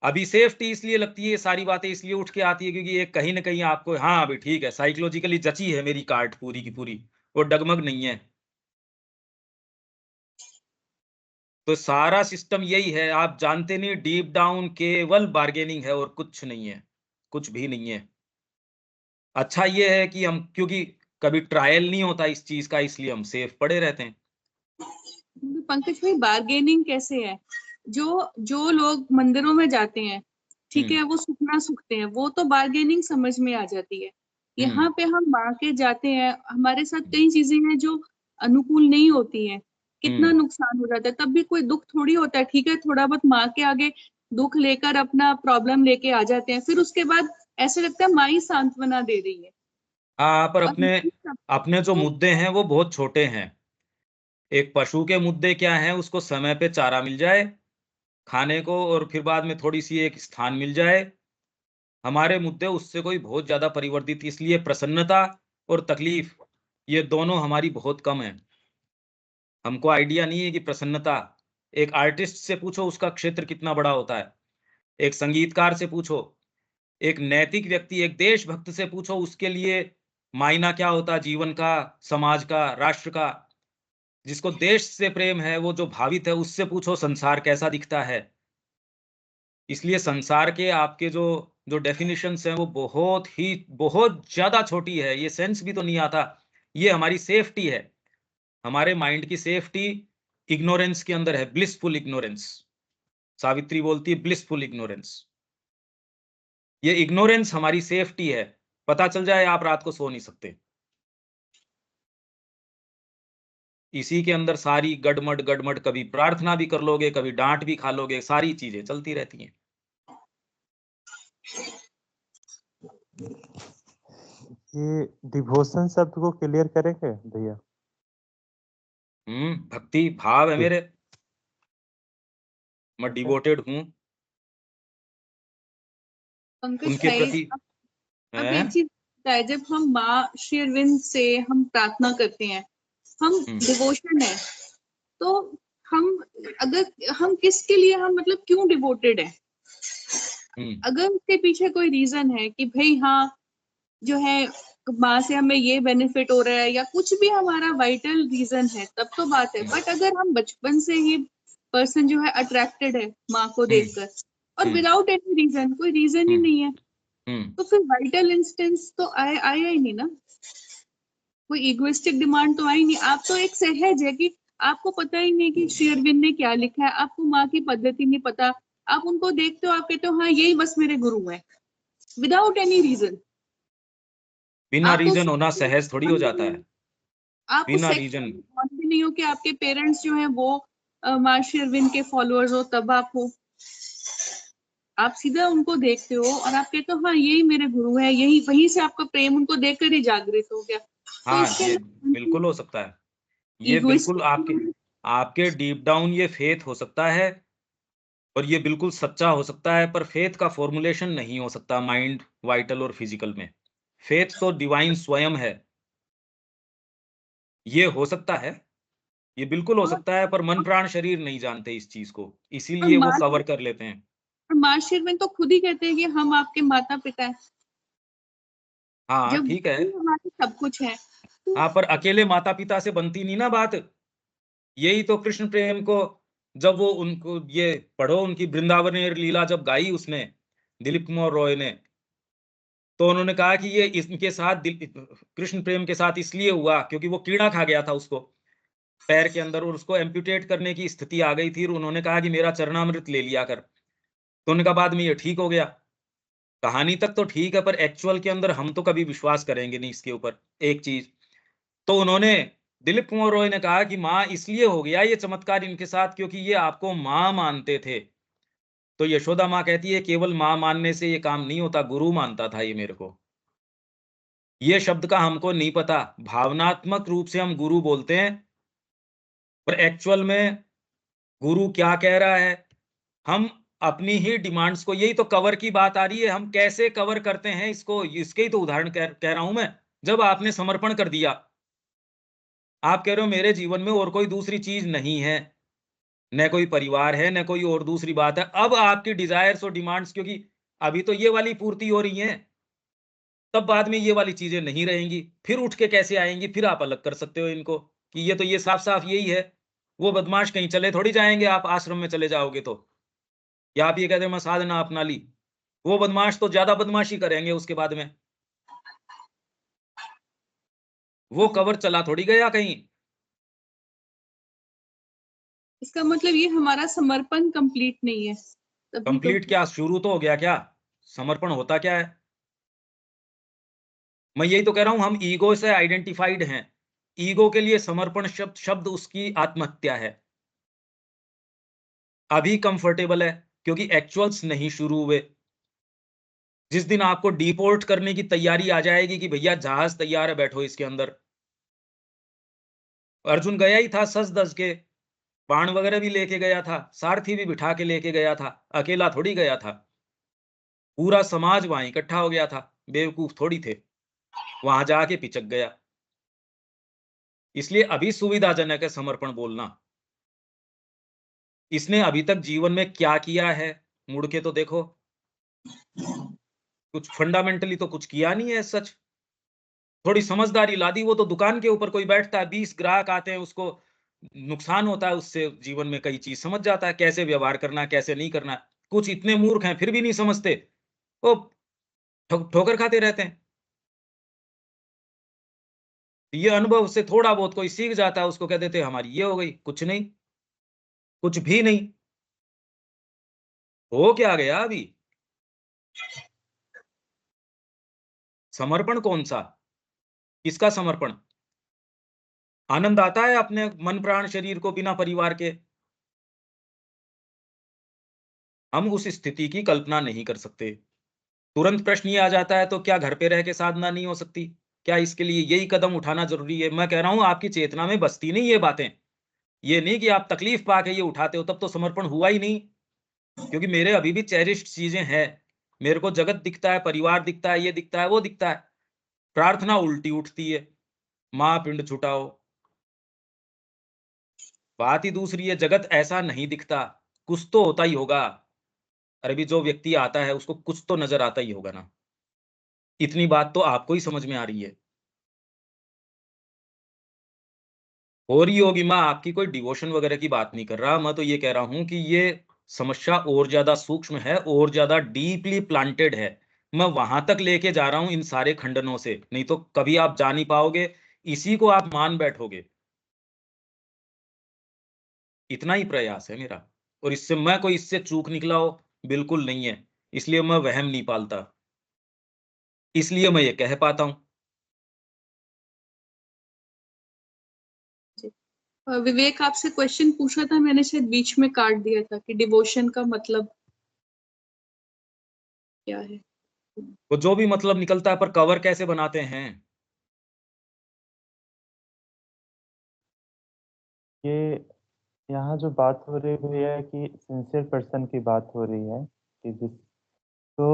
अभी सेफ्टी इसलिए लगती है, ये सारी बातें इसलिए उठ के आती है क्योंकि ये कहीं ना कहीं आपको, हाँ अभी ठीक है, साइकोलॉजिकली जची है मेरी कार्ड पूरी की पूरी, वो डगमग नहीं है। तो सारा सिस्टम यही है, आप जानते नहीं, डीप डाउन केवल बार्गेनिंग है और कुछ नहीं है, कुछ भी नहीं है। अच्छा ये है कि हम, क्योंकि कभी ट्रायल नहीं होता इस चीज का, इसलिए हम सेफ पड़े रहते हैं। पंकज भाई बार्गेनिंग कैसे है? जो जो लोग मंदिरों में जाते हैं, ठीक है, वो सुखना सुखते हैं, वो तो बार्गेनिंग समझ में आ जाती है। यहाँ पे हम माँ के जाते हैं, हमारे साथ कई चीजें हैं जो अनुकूल नहीं होती हैं, कितना नुकसान हो जाता है, तब भी कोई दुख थोड़ी होता है। ठीक है, थोड़ा बहुत माँ के आगे दुख लेकर अपना प्रॉब्लम लेके आ जाते हैं, फिर उसके बाद ऐसे लगता है माँ ही सांत्वना दे रही है। हाँ, पर और अपने अपने जो मुद्दे हैं वो बहुत छोटे हैं। एक पशु के मुद्दे क्या हैं? उसको समय पे चारा मिल जाए खाने को, और फिर बाद में थोड़ी सी एक स्थान मिल जाए। हमारे मुद्दे उससे कोई बहुत ज्यादा परिवर्तित, इसलिए प्रसन्नता और तकलीफ ये दोनों हमारी बहुत कम है। हमको आइडिया नहीं है कि प्रसन्नता, एक आर्टिस्ट से पूछो उसका क्षेत्र कितना बड़ा होता है, एक संगीतकार से पूछो, एक नैतिक व्यक्ति, एक देशभक्त से पूछो उसके लिए मायना क्या होता है जीवन का, समाज का, राष्ट्र का। जिसको देश से प्रेम है, वो जो भावित है, उससे पूछो संसार कैसा दिखता है। इसलिए संसार के आपके जो जो डेफिनेशंस हैं वो बहुत ज्यादा छोटी है, ये सेंस भी तो नहीं आता। ये हमारी सेफ्टी है, हमारे माइंड की सेफ्टी इग्नोरेंस के अंदर है, ब्लिसफुल इग्नोरेंस। सावित्री बोलती है ब्लिसफुल इग्नोरेंस। ये इग्नोरेंस हमारी सेफ्टी है, पता चल जाए आप रात को सो नहीं सकते। इसी के अंदर सारी गड़मड़ गड़मड़, कभी प्रार्थना भी कर लोगे, कभी डांट भी खा लोगे, सारी चीजें चलती रहती हैं। ये डिवोशन शब्द को क्लियर करेंगे भैया? भक्ति भाव है जी। मेरे, मैं डिवोटेड हूँ पंकज उनके भाई, प्रति। अब हैं? एक चीज होता है, जब हम माँ श्री अरविंद से हम प्रार्थना करते हैं, हम डिवोशन है, तो हम, अगर हम किसके लिए, हम मतलब क्यों डिवोटेड है? अगर उसके पीछे कोई रीजन है कि भाई हाँ जो है माँ से हमें ये बेनिफिट हो रहा है, या कुछ भी हमारा वाइटल रीजन है, तब तो बात है। बट अगर हम बचपन से ही पर्सन जो है अट्रैक्टेड है माँ को देखकर, और विदाउट एनी रीजन, कोई रीजन ही नहीं है, तो फिर वाइटल इंस्टेंस तो आया ही नहीं ना, कोई इगोइस्टिक डिमांड तो आई नहीं। आप तो एक सहज है कि आपको पता ही नहीं कि श्री अरविंद ने क्या लिखा है, आपको माँ की पद्धति नहीं पता, आप उनको देखते हो, आप कहते हो हाँ यही बस मेरे गुरु है, विदाउट एनी रीजन। बिना आप रीजन उस होना सहज थोड़ी हो जाता है। आप उस बिना सेक्ट रीजन। में born भी नहीं हो कि आपके पेरेंट्स जो हैं वो माँ श्री अरविंद के फॉलोअर्स हो, तब आप हो। आप सीधा उनको देखते हो और आप कहते हो हाँ यही मेरे गुरु है, यही, वहीं से आपका प्रेम उनको देखकर ही जागृत हो गया। तो हाँ, इसके ये अंदर बिल्कुल हो सकता है। ये बिल्कुल आपके इगोइस्टिक, आपके डीप डाउन ये फेथ हो सकता है, और ये बिल्कुल सच्चा हो सकता है, पर फेथ का फॉर्मुलेशन नहीं हो सकता माइंड, वाइटल और फिजिकल में। फेथ तो डिवाइन स्वयं है। ये हो सकता है, ये बिल्कुल हो और सकता है, पर मन प्राण शरीर नहीं जानते इस चीज को, और इसीलिए वो माँ कवर कर लेते हैं। और माँ श्री अरविंद तो खुद ही कहते हैं कि हम आपके माता पिता हैं, हाँ जब ठीक है। वही हमारे सब कुछ है। तो हाँ, पर अकेले माता पिता से बनती नहीं ना बात। यही तो कृष्ण प्रेम को, जब वो उनको ये पढ़ो, उनकी वृंदावन लीला जब गाई उसने, दिलीप कुमार रॉय ने, तो उन्होंने कहा कि ये इनके साथ कृष्ण प्रेम के साथ इसलिए हुआ क्योंकि वो कीड़ा खा गया था उसको पैर के अंदर, और उसको एम्प्यूटेट करने की स्थिति आ गई थी, और उन्होंने कहा कि मेरा चरणामृत ले लिया कर। तो उन्होंने कहा बाद में ये ठीक हो गया। कहानी तक तो ठीक है, पर एक्चुअल के अंदर हम तो कभी विश्वास करेंगे नहीं इसके ऊपर एक चीज। तो उन्होंने, दिलीप कुमार रॉय ने कहा कि माँ इसलिए हो गया ये चमत्कार इनके साथ क्योंकि ये आपको माँ मानते थे। तो यशोदा माँ कहती है केवल माँ मानने से ये काम नहीं होता, गुरु मानता था ये मेरे को। ये शब्द का हमको नहीं पता, भावनात्मक रूप से हम गुरु बोलते हैं, पर एक्चुअल में गुरु क्या कह रहा है? हम अपनी ही डिमांड्स को, यही तो कवर की बात आ रही है, हम कैसे कवर करते हैं इसको, इसके ही तो उदाहरण कह रहा हूं मैं। जब आपने समर्पण कर दिया, आप कह रहे हो मेरे जीवन में और कोई दूसरी चीज नहीं है, न कोई परिवार है, न कोई और दूसरी बात है। अब आपकी डिजायर्स और डिमांड्स, क्योंकि अभी तो ये वाली पूर्ति हो रही है, तब बाद में ये वाली चीजें नहीं रहेंगी, फिर उठ के कैसे आएंगी? फिर आप अलग कर सकते हो इनको कि ये तो ये साफ साफ यही है। वो बदमाश कहीं चले थोड़ी जाएंगे, आप आश्रम में चले जाओगे तो, या आप ये कहते हैं मैं साधना अपना ली, वो बदमाश तो ज्यादा बदमाशी करेंगे उसके बाद में। वो कवर चला थोड़ी गया कहीं। इसका मतलब ये हमारा समर्पण कंप्लीट नहीं है, तभी तो कंप्लीट क्या, शुरू तो हो गया क्या? समर्पण होता क्या है? मैं यही तो कह रहा हूं, हम ईगो से आइडेंटिफाइड हैं। ईगो के लिए समर्पण शब्द उसकी आत्महत्या है। अभी कंफर्टेबल है क्योंकि एक्चुअल्स नहीं शुरू हुए। जिस दिन आपको डिपोर्ट करने की तैयारी आ जाएगी कि भैया जहाज तैयार है, बैठो इसके अंदर। अर्जुन गया ही था सज धज के, बाण वगैरह भी लेके गया था, सारथी भी बिठा के लेके गया था, अकेला थोड़ी गया था। पूरा समाज वहां इकट्ठा हो गया था, बेवकूफ थोड़ी थे। वहां जाके पिचक गया। इसलिए अभी सुविधाजनक है समर्पण बोलना। इसने अभी तक जीवन में क्या किया है, मुड़ के तो देखो। कुछ फंडामेंटली तो कुछ किया नहीं है सच। थोड़ी समझदारी ला दी, वो तो दुकान के ऊपर कोई बैठता है, 20 ग्राहक आते हैं, उसको नुकसान होता है उससे, जीवन में कई चीज समझ जाता है, कैसे व्यवहार करना है, कैसे नहीं करना है। कुछ इतने मूर्ख हैं फिर भी नहीं समझते, वो ठोकर खाते रहते हैं। ये अनुभव से थोड़ा बहुत कोई सीख जाता है, उसको कह देते हैं हमारी ये हो गई। कुछ नहीं, कुछ भी नहीं हो। क्या गया अभी? समर्पण कौन सा? किसका समर्पण? आनंद आता है अपने मन प्राण शरीर को बिना परिवार के? हम उस स्थिति की कल्पना नहीं कर सकते। तुरंत प्रश्न ये आ जाता है, तो क्या घर पे रह के साधना नहीं हो सकती? क्या इसके लिए यही कदम उठाना जरूरी है? मैं कह रहा हूं आपकी चेतना में बसती नहीं ये बातें। ये नहीं कि आप तकलीफ पा के ये उठाते हो, तब तो समर्पण हुआ ही नहीं। क्योंकि मेरे अभी भी चेरिश्ड चीजें हैं। मेरे को जगत दिखता है, परिवार दिखता है, ये दिखता है, वो दिखता है। प्रार्थना उल्टी उठती है, मां पिंड छुटाओ। बात ही दूसरी है, जगत ऐसा नहीं दिखता, कुछ तो होता ही होगा। अरे भी जो व्यक्ति आता है उसको कुछ तो नजर आता ही होगा ना। इतनी बात तो आपको ही समझ में आ रही है। हो रही होगी। मैं आपकी कोई डिवोशन वगैरह की बात नहीं कर रहा, मैं तो ये कह रहा हूं कि ये समस्या और ज्यादा सूक्ष्म है, और ज्यादा डीपली प्लांटेड है। मैं वहां तक लेके जा रहा हूं इन सारे खंडनों से, नहीं तो कभी आप जा नहीं पाओगे। इसी को आप मान बैठोगे। इतना ही प्रयास है मेरा। और इससे मैं कोई इससे चूक निकला हो, बिल्कुल नहीं है। इसलिए मैं वहम नहीं पालता, इसलिए मैं ये कह पाता हूं। विवेक आपसे क्वेश्चन पूछा था, मैंने शायद बीच में काट दिया था कि डिवोशन का मतलब क्या है। तो जो भी मतलब निकलता है, पर कवर कैसे बनाते हैं? ये यहाँ जो बात हो रही हुई है कि सिंसियर पर्सन की बात हो रही है, कि जिस तो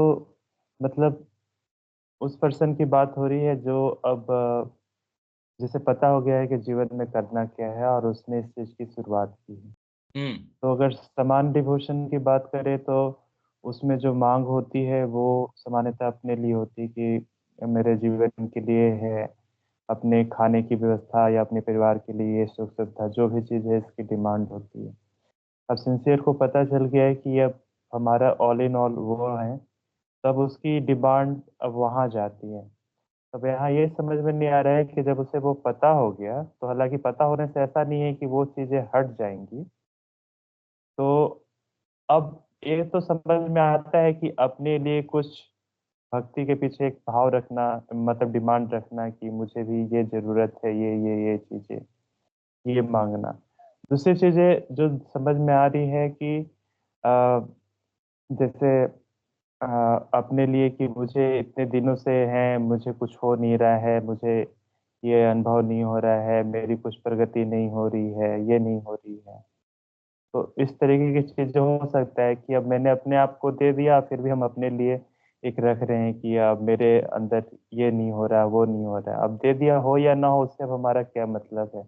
मतलब उस पर्सन की बात हो रही है जो अब जिसे पता हो गया है कि जीवन में करना क्या है और उसने इस चीज़ की शुरुआत की है। हम्म। तो अगर समान डिवोशन की बात करें तो उसमें जो मांग होती है वो सामान्यतः अपने लिए होती है कि मेरे जीवन के लिए है, अपने खाने की व्यवस्था या अपने परिवार के लिए ये सुख सुविधा जो भी चीज़ है इसकी डिमांड होती है। अब सिंसियर को पता चल गया है कि अब हमारा ऑल इन ऑल वो है, तब उसकी डिमांड अब वहाँ जाती है। अब यहाँ ये समझ में नहीं आ रहा है कि जब उसे वो पता हो गया, तो हालाँकि पता होने से ऐसा नहीं है कि वो चीज़ें हट जाएँगी। तो अब ये तो समझ में आता है कि अपने लिए कुछ भक्ति के पीछे एक भाव रखना, मतलब डिमांड रखना कि मुझे भी ये ज़रूरत है, ये चीज़ें, ये माँगना। दूसरी चीज़ें जो समझ में आ रही है कि अ, जैसे अ, अपने लिए कि मुझे इतने दिनों से हैं, मुझे कुछ हो नहीं रहा है, मुझे ये अनुभव नहीं हो रहा है, मेरी कुछ प्रगति नहीं हो रही है, ये नहीं हो रही है। तो इस तरीके की चीज़ें हो सकता है कि अब मैंने अपने आप को दे दिया, फिर भी हम अपने लिए एक रख रहे हैं कि अब मेरे अंदर ये नहीं हो रहा, वो नहीं हो रहा है। अब दे दिया हो या ना हो, उससे अब हमारा क्या मतलब है?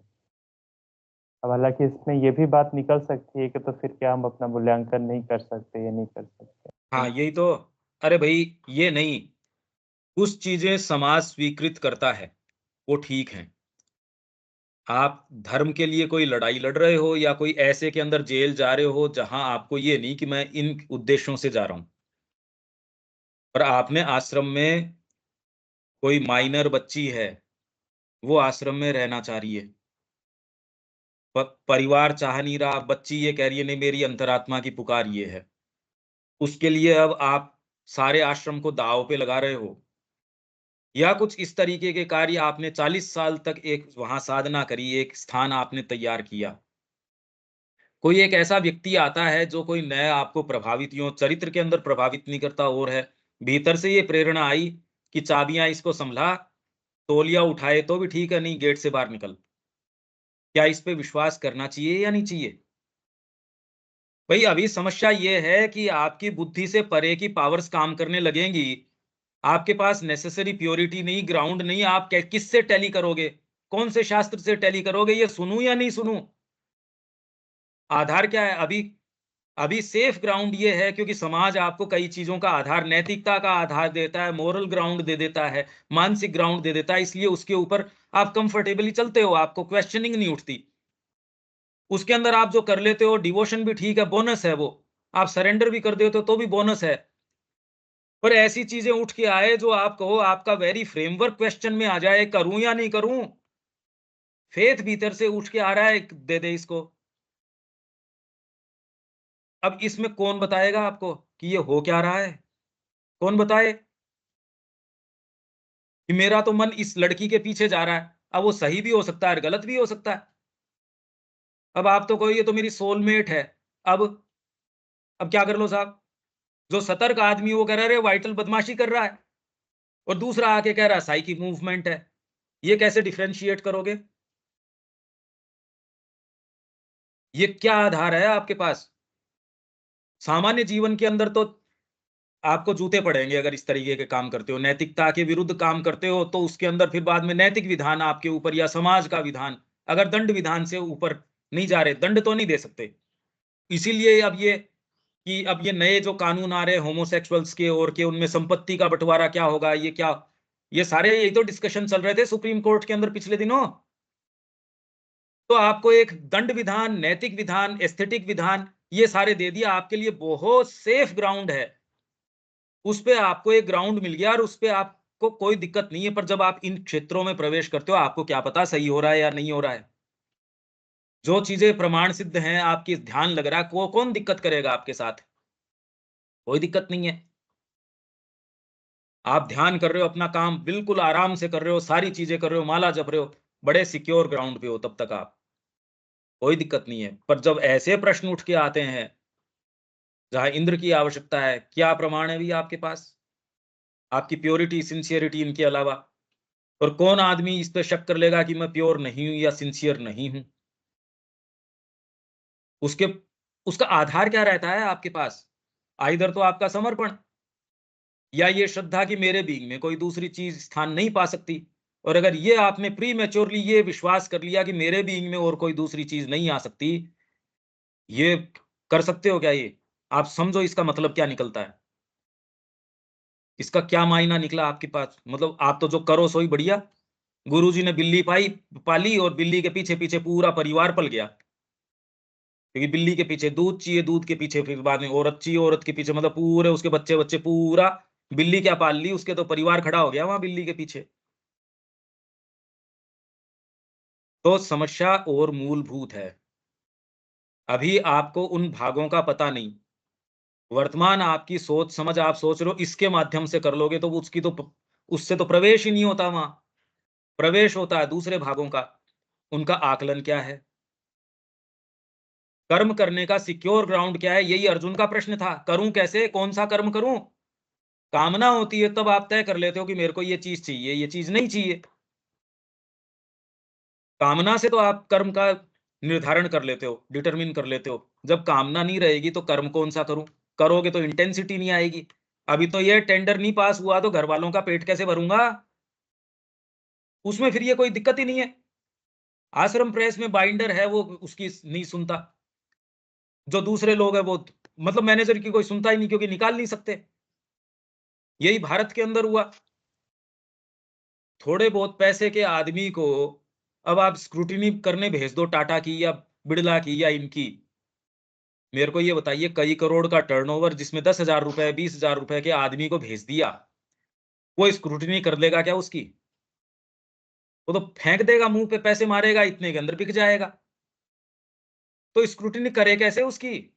अब हालाँकि इसमें ये भी बात निकल सकती है कि तो फिर क्या हम अपना मूल्यांकन नहीं कर सकते, ये नहीं कर सकते? हाँ, यही तो। अरे भाई, ये नहीं, कुछ चीजें समाज स्वीकृत करता है, वो ठीक है। आप धर्म के लिए कोई लड़ाई लड़ रहे हो, या कोई ऐसे के अंदर जेल जा रहे हो जहां आपको ये नहीं कि मैं इन उद्देश्यों से जा रहा हूं। पर आपने आश्रम में, कोई माइनर बच्ची है, वो आश्रम में रहना चाह रही है। परिवार चाह नहीं रहा, बच्ची ये कह रही है नहीं मेरी अंतरात्मा की पुकार ये है। उसके लिए अब आप सारे आश्रम को दांव पे लगा रहे हो, या कुछ इस तरीके के कार्य आपने 40 साल तक एक वहां साधना करी, एक स्थान आपने तैयार किया। कोई एक ऐसा व्यक्ति आता है जो कोई नया आपको प्रभावित, यूं चरित्र के अंदर प्रभावित नहीं करता, और है भीतर से ये प्रेरणा आई कि चाबियां इसको संभला, तौलिया उठाए तो भी ठीक है, नहीं गेट से बाहर निकल। क्या इस पे विश्वास करना चाहिए या नहीं चाहिए? भाई अभी समस्या ये है कि आपकी बुद्धि से परे की पावर्स काम करने लगेंगी। आपके पास नेसेसरी प्योरिटी नहीं, ग्राउंड नहीं, आप किससे टैली करोगे? कौन से शास्त्र से टैली करोगे? ये सुनूं या नहीं सुनूं? आधार क्या है? अभी अभी सेफ ग्राउंड ये है क्योंकि समाज आपको कई चीजों का आधार, नैतिकता का आधार देता है, मोरल ग्राउंड दे देता है, मानसिक ग्राउंड दे देता है, इसलिए उसके ऊपर आप कंफर्टेबली चलते हो, आपको क्वेश्चनिंग नहीं उठती। उसके अंदर आप जो कर लेते हो डिवोशन भी ठीक है, बोनस है वो। आप सरेंडर भी कर देते हो तो भी बोनस है। पर ऐसी चीजें उठ के आए जो आप कहो आपका वेरी फ्रेमवर्क क्वेश्चन में आ जाए, करूं या नहीं करूं? फेथ भीतर से उठ के आ रहा है, दे दे इसको। अब इसमें कौन बताएगा आपको कि ये हो क्या रहा है? कौन बताए कि मेरा तो मन इस लड़की के पीछे जा रहा है? अब वो सही भी हो सकता है, गलत भी हो सकता है। अब आप तो कहो ये तो मेरी सोलमेट है। अब अब क्या कर लो साहब? जो सतर्क आदमी वो कह रहा है वाइटल बदमाशी कर रहा है, और दूसरा आके कह रहा है साइकिक मूवमेंट है। ये कैसे डिफरेंशिएट करोगे? ये क्या आधार है आपके पास? सामान्य जीवन के अंदर तो आपको जूते पड़ेंगे अगर इस तरीके के काम करते हो, नैतिकता के विरुद्ध काम करते हो, तो उसके अंदर फिर बाद में नैतिक विधान आपके ऊपर या समाज का विधान, अगर दंड विधान से ऊपर नहीं जा रहे, दंड तो नहीं दे सकते। इसीलिए अब ये कि अब ये नए जो कानून आ रहे हैं होमोसेक्सुअल्स के और के, उनमें संपत्ति का बंटवारा क्या होगा, ये क्या, ये सारे यही तो डिस्कशन चल रहे थे सुप्रीम कोर्ट के अंदर पिछले दिनों। तो आपको एक दंड विधान, नैतिक विधान, एस्थेटिक विधान, ये सारे दे दिया, आपके लिए बहुत सेफ ग्राउंड है। उस पे आपको एक ग्राउंड मिल गया और उस पे आपको कोई दिक्कत नहीं है। पर जब आप इन क्षेत्रों में प्रवेश करते हो, आपको क्या पता सही हो रहा है या नहीं हो रहा है? जो चीजें प्रमाण सिद्ध हैं, आपकी ध्यान लग रहा है, कौन दिक्कत करेगा आपके साथ? कोई दिक्कत नहीं है। आप ध्यान कर रहे हो, अपना काम बिल्कुल आराम से कर रहे हो, सारी चीजें कर रहे हो, माला जप रहे हो, बड़े सिक्योर ग्राउंड पे हो, तब तक आप, कोई दिक्कत नहीं है। पर जब ऐसे प्रश्न उठ के आते हैं जहां इंद्र की आवश्यकता है, क्या प्रमाण है भी आपके पास? आपकी प्योरिटी, सिंसियरिटी इनके अलावा? और कौन आदमी इस पे शक कर लेगा कि मैं प्योर नहीं हूं या सिंसियर नहीं हूं? उसके उसका आधार क्या रहता है आपके पास? आइदर तो आपका समर्पण, या ये श्रद्धा कि मेरे बीइंग में कोई दूसरी चीज स्थान नहीं पा सकती। और अगर ये आपने प्री मैच्योरली ये विश्वास कर लिया कि मेरे बीइंग में और कोई दूसरी चीज नहीं आ सकती, ये कर सकते हो क्या ये? आप समझो इसका मतलब क्या निकलता है, इसका क्या मायना निकला आपके पास? मतलब आप तो जो करो सोई बढ़िया। गुरुजी ने बिल्ली पाली और बिल्ली के पीछे पीछे पूरा परिवार पल गया, क्योंकि बिल्ली के पीछे दूध चाहिए, दूध के पीछे फिर बाद में औरत चाहिए, औरत के पीछे मतलब पूरे उसके बच्चे बच्चे पूरा। बिल्ली क्या पाल ली, उसके तो परिवार खड़ा हो गया वहां बिल्ली के पीछे। तो समस्या और मूलभूत है। अभी आपको उन भागों का पता नहीं। वर्तमान आपकी सोच समझ, आप सोच रहे हो इसके माध्यम से कर लोगे तो उसकी तो उससे तो प्रवेश ही नहीं होता वहां। प्रवेश होता है दूसरे भागों का। उनका आकलन क्या है? कर्म करने का सिक्योर ग्राउंड क्या है? यही अर्जुन का प्रश्न था, करूं कैसे, कौन सा कर्म करूं? कामना होती है तब आप तय कर लेते हो कि मेरे को ये चीज चाहिए, ये चीज नहीं चाहिए। कामना से तो आप कर्म का निर्धारण कर लेते हो, डिटरमिन कर लेते हो। जब कामना नहीं रहेगी तो कर्म कौन सा करूं? करोगे तो इंटेंसिटी नहीं आएगी। अभी तो ये टेंडर नहीं पास हुआ तो घर वालों का पेट कैसे भरूंगा? उसमें फिर ये कोई दिक्कत ही नहीं है। आश्रम प्रेस में बाइंडर है वो उसकी नहीं सुनता, जो दूसरे लोग है वो मतलब मैनेजर की कोई सुनता ही नहीं, क्योंकि निकाल नहीं सकते। यही भारत के अंदर हुआ। थोड़े बहुत पैसे के आदमी को अब आप स्क्रूटिनी करने भेज दो, टाटा की या बिड़ला की या इनकी। मेरे को ये बताइए, कई करोड़ का टर्नओवर जिसमें 10,000 रुपए 20,000 रुपए के आदमी को भेज दिया, वो स्क्रूटिनी कर लेगा क्या उसकी? वो तो फेंक देगा, मुंह पे पैसे मारेगा, इतने के अंदर बिक जाएगा। तो स्क्रूटिनी करे कैसे उसकी?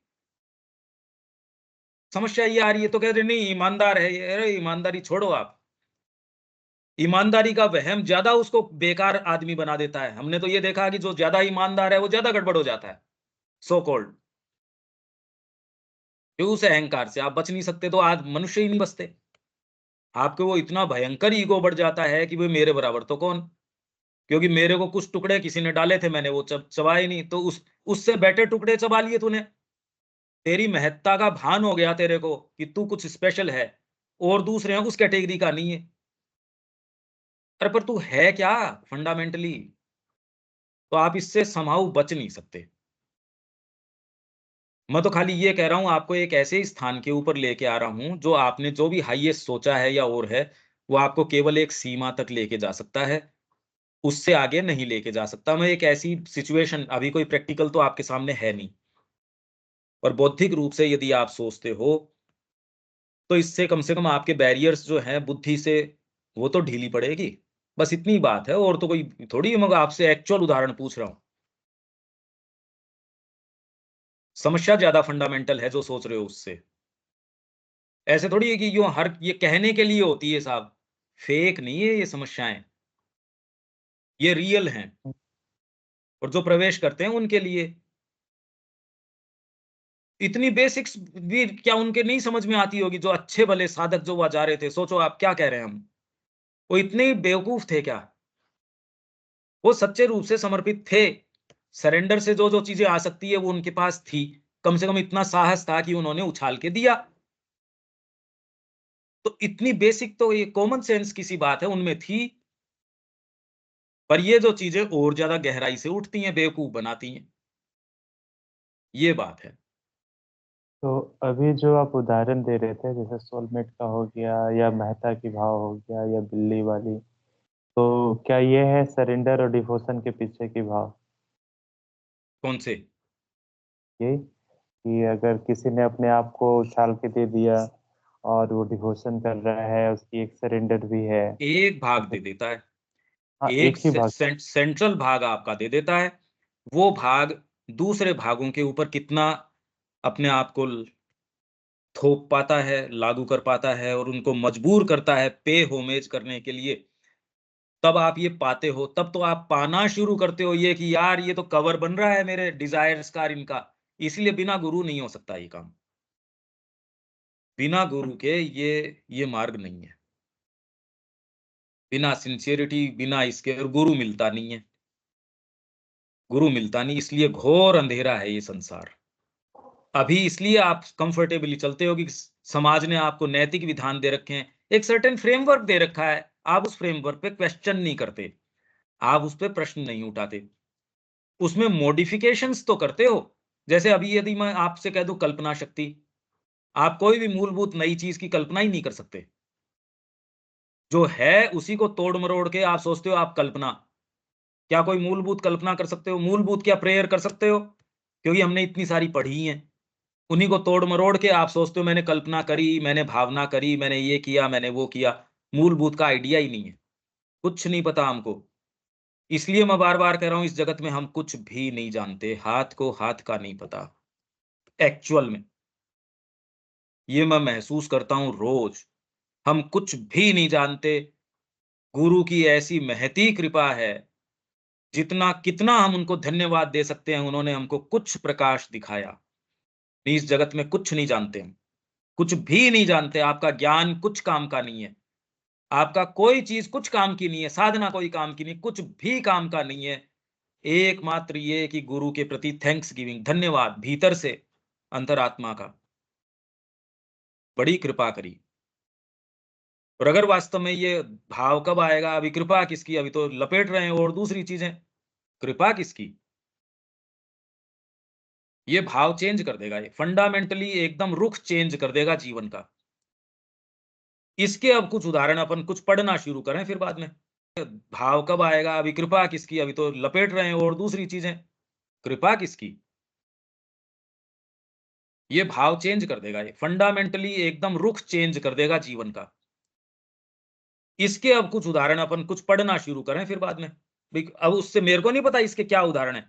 समस्या ये आ रही है। तो कह रहे नहीं ईमानदार है ये। अरे ईमानदारी छोड़ो आप। ईमानदारी का वहम ज्यादा उसको बेकार आदमी बना देता है। हमने तो ये देखा कि जो ज्यादा ईमानदार है वो ज्यादा गड़बड़ हो जाता है, सो कॉल्ड। उस अहंकार से आप बच नहीं सकते तो आज मनुष्य ही नहीं बचते। आपको वो इतना भयंकर ईगो बढ़ जाता है कि वो मेरे बराबर तो कौन, क्योंकि मेरे को कुछ टुकड़े किसी ने डाले थे, मैंने वो चबाए नहीं, तो उससे बेटर टुकड़े चबा लिए तूने। तेरी महत्ता का भान हो गया तेरे को कि तू कुछ स्पेशल है और दूसरे हैं उस कैटेगरी का नहीं है। अरे पर तू है क्या फंडामेंटली? तो आप इससे समहाउ बच नहीं सकते। मैं तो खाली ये कह रहा हूं आपको एक ऐसे स्थान के ऊपर लेके आ रहा हूं जो आपने जो भी हाईएस्ट सोचा है या और है, वो आपको केवल एक सीमा तक लेके जा सकता है, उससे आगे नहीं लेके जा सकता। मैं एक ऐसी सिचुएशन, अभी कोई प्रैक्टिकल तो आपके सामने है नहीं, और बौद्धिक रूप से यदि आप सोचते हो तो इससे कम से कम आपके बैरियर्स जो हैं बुद्धि से, वो तो ढीली पड़ेगी। बस इतनी बात है, और तो कोई थोड़ी मैं आपसे एक्चुअल उदाहरण पूछ रहा हूं। समस्या ज्यादा फंडामेंटल है जो सोच रहे हो उससे। ऐसे थोड़ी है कि यूं हर ये कहने के लिए होती है साहब, फेक नहीं है ये समस्याएं, ये रियल हैं, और जो प्रवेश करते हैं उनके लिए। इतनी बेसिक्स भी क्या उनके नहीं समझ में आती होगी? जो अच्छे भले साधक जो वहां जा रहे थे, सोचो आप क्या कह रहे हैं हम, वो इतने बेवकूफ थे क्या? वो सच्चे रूप से समर्पित थे। सरेंडर से जो जो चीजें आ सकती है वो उनके पास थी। कम से कम इतना साहस था कि उन्होंने उछाल के दिया। तो इतनी बेसिक तो ये कॉमन सेंस की सी बात है उनमें थी। पर ये जो चीजें और ज्यादा गहराई से उठती हैं, बेवकूफ बनाती हैं, ये बात है। तो अभी जो आप उदाहरण दे रहे थे, जैसे सोलमेट का हो गया या मेहता की भाव हो गया या बिल्ली वाली, तो क्या ये है सरेंडर और डिवोशन के पीछे की भाव? कौन से? ये कि अगर किसी ने अपने आप को उछाल के दे दिया और वो डिवोशन कर रहा है, उसकी एक सरेंडर भी है। एक भाग दे मतलब देता है, हाँ, एक एक ही भाग। सेंट्रल भाग आपका दे देता है। वो भाग दूसरे भागों के ऊपर कितना अपने आप को थोप पाता है, लागू कर पाता है, और उनको मजबूर करता है पे होमेज करने के लिए। तब आप ये पाते हो, तब तो आप पाना शुरू करते हो ये कि यार ये तो कवर बन रहा है मेरे डिजायर्स का, इनका। इसलिए बिना गुरु नहीं हो सकता ये काम। बिना गुरु के ये मार्ग नहीं है। बिना सिंसियरिटी, बिना इसके, और गुरु मिलता नहीं है। गुरु मिलता नहीं, इसलिए घोर अंधेरा है ये संसार। अभी इसलिए आप कंफर्टेबली चलते हो कि समाज ने आपको नैतिक विधान दे रखे हैं, एक सर्टेन फ्रेमवर्क दे रखा है। आप उस फ्रेमवर्क पे क्वेश्चन नहीं करते, आप उस पे प्रश्न नहीं उठाते, उसमें मॉडिफिकेशंस तो करते हो। जैसे अभी यदि मैं आपसे कह दूं कल्पना शक्ति, आप कोई भी मूलभूत नई चीज की कल्पना ही नहीं कर सकते। जो है उसी को तोड़ मरोड़ के आप सोचते हो आप कल्पना। क्या कोई मूलभूत कल्पना कर सकते हो? मूलभूत क्या प्रेयर कर सकते हो? क्योंकि हमने इतनी सारी पढ़ी हैं। उन्हीं को तोड़ मरोड़ के आप सोचते हो मैंने कल्पना करी, मैंने भावना करी, मैंने ये किया, मैंने वो किया। मूलभूत का आइडिया ही नहीं है, कुछ नहीं पता हमको। इसलिए मैं बार बार कह रहा हूं, इस जगत में हम कुछ भी नहीं जानते, हाथ को हाथ का नहीं पता एक्चुअल में। ये मैं महसूस करता हूं रोज। हम कुछ भी नहीं जानते। गुरु की ऐसी महती कृपा है, जितना कितना हम उनको धन्यवाद दे सकते हैं। उन्होंने हमको कुछ प्रकाश दिखाया। इस जगत में कुछ नहीं जानते हम, कुछ भी नहीं जानते। आपका ज्ञान कुछ काम का नहीं है, आपका कोई चीज कुछ काम की नहीं है, साधना कोई काम की नहीं, कुछ भी काम का नहीं है। एकमात्र ये कि गुरु के प्रति थैंक्स गिविंग, धन्यवाद भीतर से, अंतरात्मा का, बड़ी कृपा करी। और अगर वास्तव में ये भाव कब आएगा? अभी कृपा किसकी? अभी तो लपेट रहे हैं और दूसरी चीजें। कृपा किसकी? ये भाव चेंज कर देगा, ये फंडामेंटली एकदम रुख चेंज कर देगा जीवन का। इसके अब कुछ उदाहरण अपन कुछ पढ़ना शुरू करें फिर बाद में। भाव कब आएगा? अभी कृपा किसकी? अभी तो लपेट रहे हैं और दूसरी चीजें। कृपा किसकी? ये भाव चेंज कर देगा, ये फंडामेंटली एकदम रुख चेंज कर देगा जीवन का। इसके अब कुछ उदाहरण अपन कुछ पढ़ना शुरू करें फिर बाद में। अब उससे मेरे को नहीं पता इसके क्या उदाहरण है,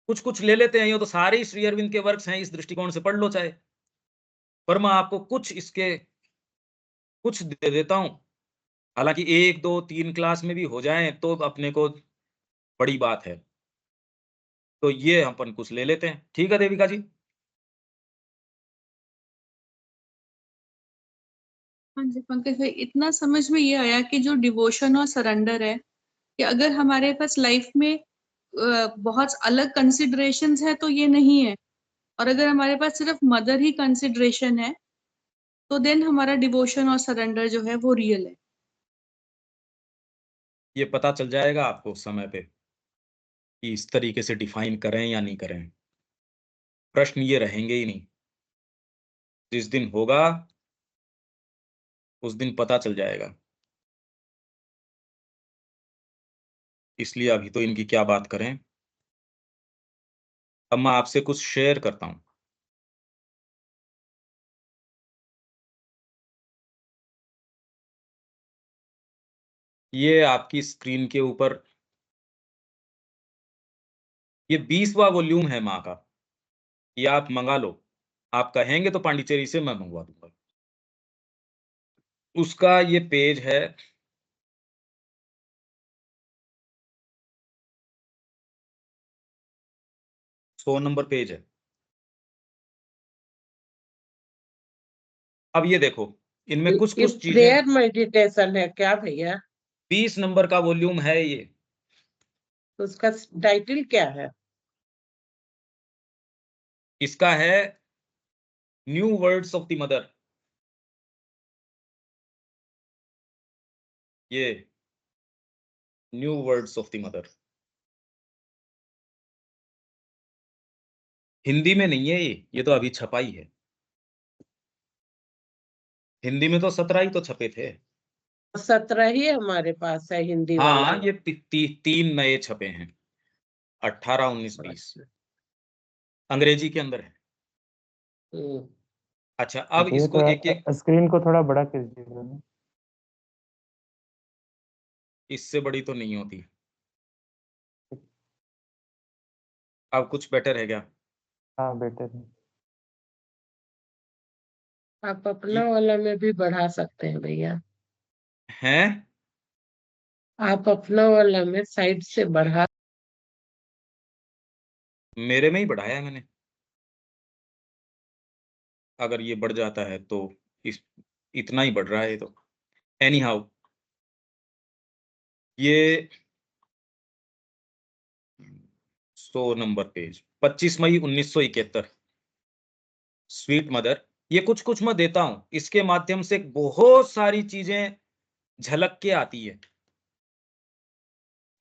कुछ कुछ ले लेते हैं। ये तो सारे ही श्री अरविंद के वर्क्स हैं, इस दृष्टिकोण से पढ़ लो चाहे, पर मैं आपको कुछ इसके कुछ दे देता हूं। हालांकि 1 2 3 क्लास में भी हो जाए तो अपने को बड़ी बात है। तो ये अपन कुछ ले लेते हैं, ठीक है देविका जी? हाँ जी पंकज भाई, इतना समझ में ये आया कि जो डिवोशन और सरेंडर है, कि अगर हमारे पास लाइफ में बहुत अलग कंसिडरेशंस है तो ये नहीं है, और अगर हमारे पास सिर्फ मदर ही कंसिडरेशन है तो देन हमारा डिवोशन और सरेंडर जो है वो रियल है। ये पता चल जाएगा आपको समय पे कि इस तरीके से डिफाइन करें या नहीं करें। प्रश्न ये रहेंगे ही नहीं, जिस दिन होगा उस दिन पता चल जाएगा। इसलिए अभी तो इनकी क्या बात करें। अब मैं आपसे कुछ शेयर करता हूं। ये आपकी स्क्रीन के ऊपर ये 20वां वॉल्यूम है माँ का, ये आप मंगा लो। आप कहेंगे तो पांडिचेरी से मैं मंगवा दूंगा। उसका ये पेज है 100 नंबर पेज है। अब ये देखो, इनमें कुछ ये कुछ चीजें प्रेयर मेडिटेशन है क्या भैया? 20 नंबर का वॉल्यूम है ये। तो उसका टाइटल क्या है? इसका है new words of the Mother. ये new words of the Mother Hindi में नहीं है ये तो अभी छपाई है। हिंदी में तो 17 ही तो छपे थे। 17 ही हमारे पास है हिंदी वाला। हाँ, ये 3 नए छपे हैं, 18 19 20 अंग्रेजी के अंदर है। हम्म। अच्छा, अब ये इसको एक एक स्क्रीन को थोड़ा बड़ा कर दीजिएगा। इससे बड़ी तो नहीं होती। अब कुछ बेटर है क्या? हाँ बेटर है। आप अपना वाला में भी बढ़ा सकते हैं भैया। हैं? आप अपना वाला में साइड से बढ़ा। मेरे में ही बढ़ाया है मैंने। अगर ये बढ़ जाता है तो इस इतना ही बढ़ रहा है ये तो। एनी हाउ, ये 100 नंबर पेज 25 मई 1971। Sweet mother. ये कुछ कुछ मैं देता हूं, इसके माध्यम से बहुत सारी चीजें झलक के आती है।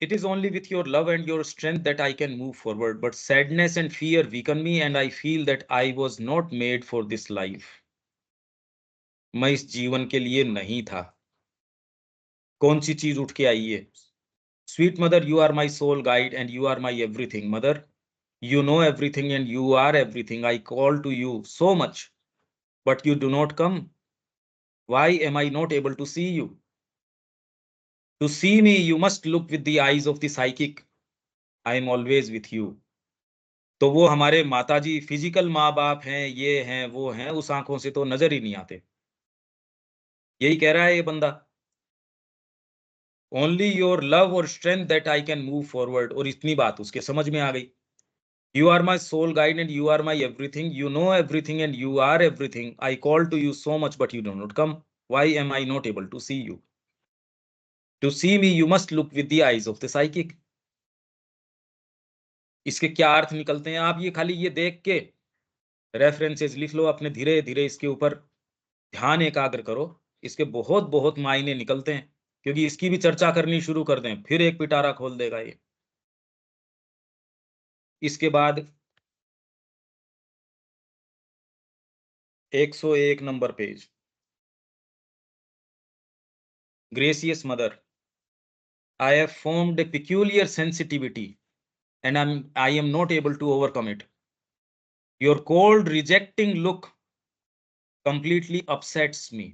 It is only with your love and your strength that I can move forward, but sadness and fear weaken me and I feel that I was not made for this life. मैं इस जीवन के लिए नहीं था। कौन सी चीज उठ के आई है? Sweet mother, you are my soul guide and you are my everything. Mother, you know everything and you are everything. I call to you so much, but you do not come. Why am I not able to see you? To see me, you must look with the eyes of the psychic. I am always with you. तो वो हमारे माताजी physical माँ बाप हैं, ये हैं वो हैं, उस आंखों से तो नजर ही नहीं आते। यही कह रहा है ये बंदा। ओनली योर लव और strength that I can move forward. और इतनी बात उसके समझ में आ गई। You are my soul guide and you are my everything, you know everything and you are everything. I call to you so much but you do not come. Why am I not able to see you? To see me you must look with the eyes of the psychic. इसके क्या अर्थ निकलते हैं, आप ये खाली ये देख के रेफरेंसेस लिख लो अपने, धीरे धीरे इसके ऊपर ध्यान एकाग्र करो। इसके बहुत बहुत मायने निकलते हैं, क्योंकि इसकी भी चर्चा करनी शुरू कर दें फिर एक पिटारा खोल देगा ये। इसके बाद 101 number page. Gracious mother, I have formed a peculiar sensitivity and I am not able to overcome it. Your cold rejecting look completely upsets me.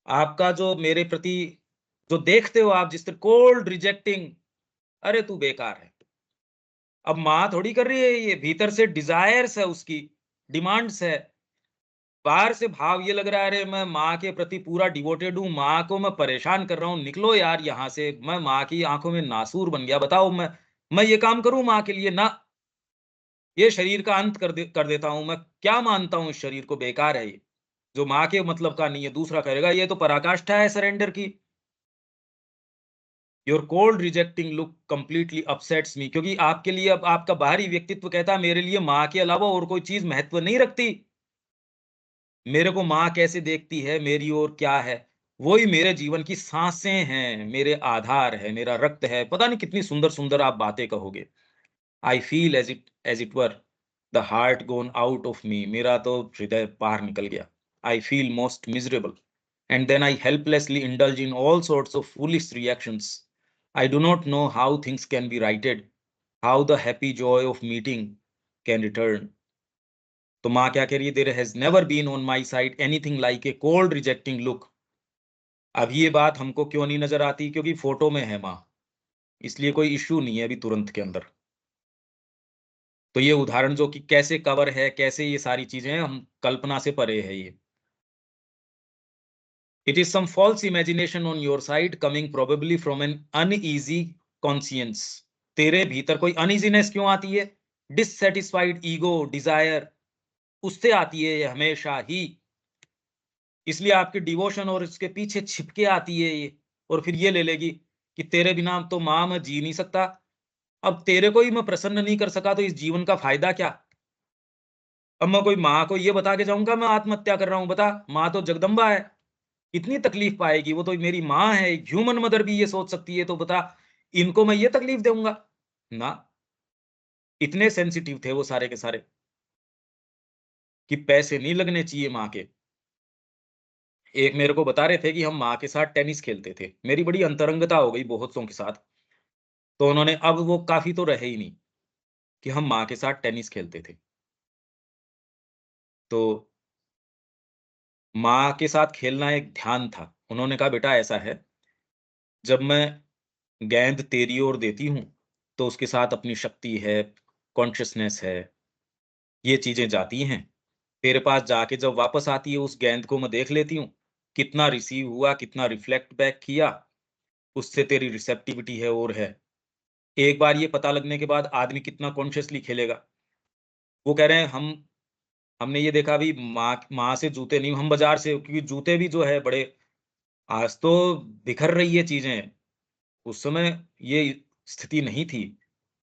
आपका जो मेरे प्रति जो देखते हो आप जिस तरह कोल्ड रिजेक्टिंग, अरे तू बेकार है। अब माँ थोड़ी कर रही है, ये भीतर से डिजायर्स है, उसकी डिमांड्स है। बाहर से भाव ये लग रहा है, अरे मैं माँ के प्रति पूरा डिवोटेड हूँ, माँ को मैं परेशान कर रहा हूँ, निकलो यार यहाँ से, मैं माँ की आंखों में नासूर बन गया। बताओ मैं ये काम करूँ माँ के लिए? ना, ये शरीर का अंत कर देता हूँ। मैं क्या मानता हूँ इस शरीर को, बेकार है ये, जो माँ के मतलब का नहीं है, दूसरा करेगा। ये तो पराकाष्ठा है सरेंडर की। Your cold rejecting look completely upsets me, क्योंकि आपके लिए अब आपका बाहरी व्यक्तित्व कहता है मेरे लिए माँ के अलावा और कोई चीज महत्व नहीं रखती। मेरे को माँ कैसे देखती है, मेरी और क्या है, वही मेरे जीवन की सांसें हैं, मेरे आधार है, मेरा रक्त है। पता नहीं कितनी सुंदर सुंदर आप बातें कहोगे। I feel as it were the heart gone out of me, मेरा तो हृदय बाहर निकल गया। I feel most miserable and then I helplessly indulge in all sorts of foolish reactions. I do not know how things can be righted, how the happy joy of meeting can return. तो माँ क्या कह रही है? There has never been on my side anything like a cold rejecting look. अब ये बात हमको क्यों नहीं नजर आती? क्योंकि फोटो में है माँ, इसलिए कोई इश्यू नहीं है अभी तुरंत के अंदर। तो ये उदाहरण जो कि कैसे कवर है, कैसे ये सारी चीजें हैं, हम कल्पना से परे है ये। It is some false imagination on your side coming probably from an uneasy conscience. तेरे भीतर कोई अनइजीनेस क्यों आती है? डिससेटिस्फाइड ईगो, डिजायर, उससे आती है ये हमेशा ही। इसलिए आपके डिवोशन और इसके पीछे छिपके आती है ये, और फिर ये ले लेगी कि तेरे बिना तो माँ मैं जी नहीं सकता। अब तेरे को ही मैं प्रसन्न नहीं कर सका तो इस जीवन का फायदा क्या? अब मैं कोई माँ को ये बता के जाऊंगा मैं आत्महत्या कर रहा हूं? बता, माँ तो जगदम्बा है, कितनी तकलीफ पाएगी, वो तो मेरी माँ है। ह्यूमन मदर भी ये सोच सकती है, तो बता इनको मैं ये तकलीफ दूंगा? ना, इतने सेंसिटिव थे वो सारे के सारे कि पैसे नहीं लगने चाहिए माँ के। एक मेरे को बता रहे थे कि हम माँ के साथ टेनिस खेलते थे, मेरी बड़ी अंतरंगता हो गई बहुतों के साथ। तो उन्होंने, अब वो काफी तो रहे ही नहीं, कि हम माँ के साथ टेनिस खेलते थे। तो माँ के साथ खेलना एक ध्यान था। उन्होंने कहा बेटा ऐसा है, जब मैं गेंद तेरी ओर देती हूँ तो उसके साथ अपनी शक्ति है, कॉन्शियसनेस है, ये चीजें जाती हैं। तेरे पास जाके जब वापस आती है उस गेंद को मैं देख लेती हूँ, कितना रिसीव हुआ, कितना रिफ्लेक्ट बैक किया, उससे तेरी रिसेप्टिविटी है और है। एक बार ये पता लगने के बाद आदमी कितना कॉन्शियसली खेलेगा। वो कह रहे हैं हमने ये देखा अभी, माँ से जूते नहीं, हम बाजार से, क्योंकि जूते भी जो है बड़े, आज तो बिखर रही है चीजें, उस समय ये स्थिति नहीं थी।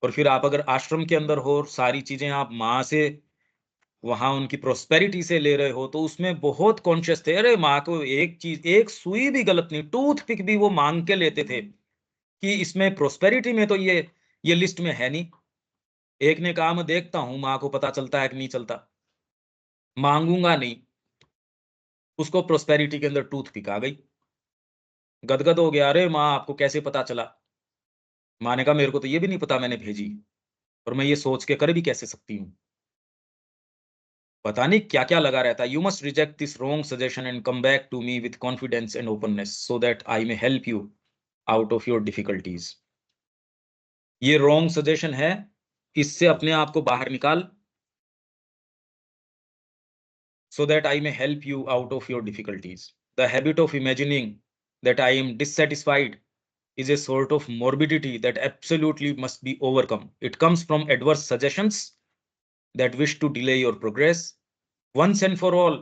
और फिर आप अगर आश्रम के अंदर हो और सारी चीजें आप माँ से, वहां उनकी प्रोस्पेरिटी से ले रहे हो, तो उसमें बहुत कॉन्शियस थे। अरे माँ को एक चीज, एक सुई भी गलत नहीं, टूथ पिक भी वो मांग के लेते थे कि इसमें प्रोस्पेरिटी में तो ये लिस्ट में है नहीं। एक ने कहा मैं देखता हूं माँ को पता चलता है कि नहीं चलता, मांगूंगा नहीं। उसको प्रोस्पेरिटी के अंदर टूथ पिक आ गई, गदगद हो गया, अरे माँ आपको कैसे पता चला? माँ ने कहा मेरे को तो ये भी नहीं पता मैंने भेजी, और मैं ये सोच के कर भी कैसे सकती हूँ? पता नहीं क्या क्या लगा रहता है। You must reject this wrong suggestion and come back to me with confidence and openness so that I may help you out of your difficulties. ये रॉन्ग सजेशन है, इससे अपने आप को बाहर निकाल, so that I may help you out of your difficulties. The habit of imagining that I am dissatisfied is a sort of morbidity that absolutely must be overcome. It comes from adverse suggestions that wish to delay your progress. Once and for all,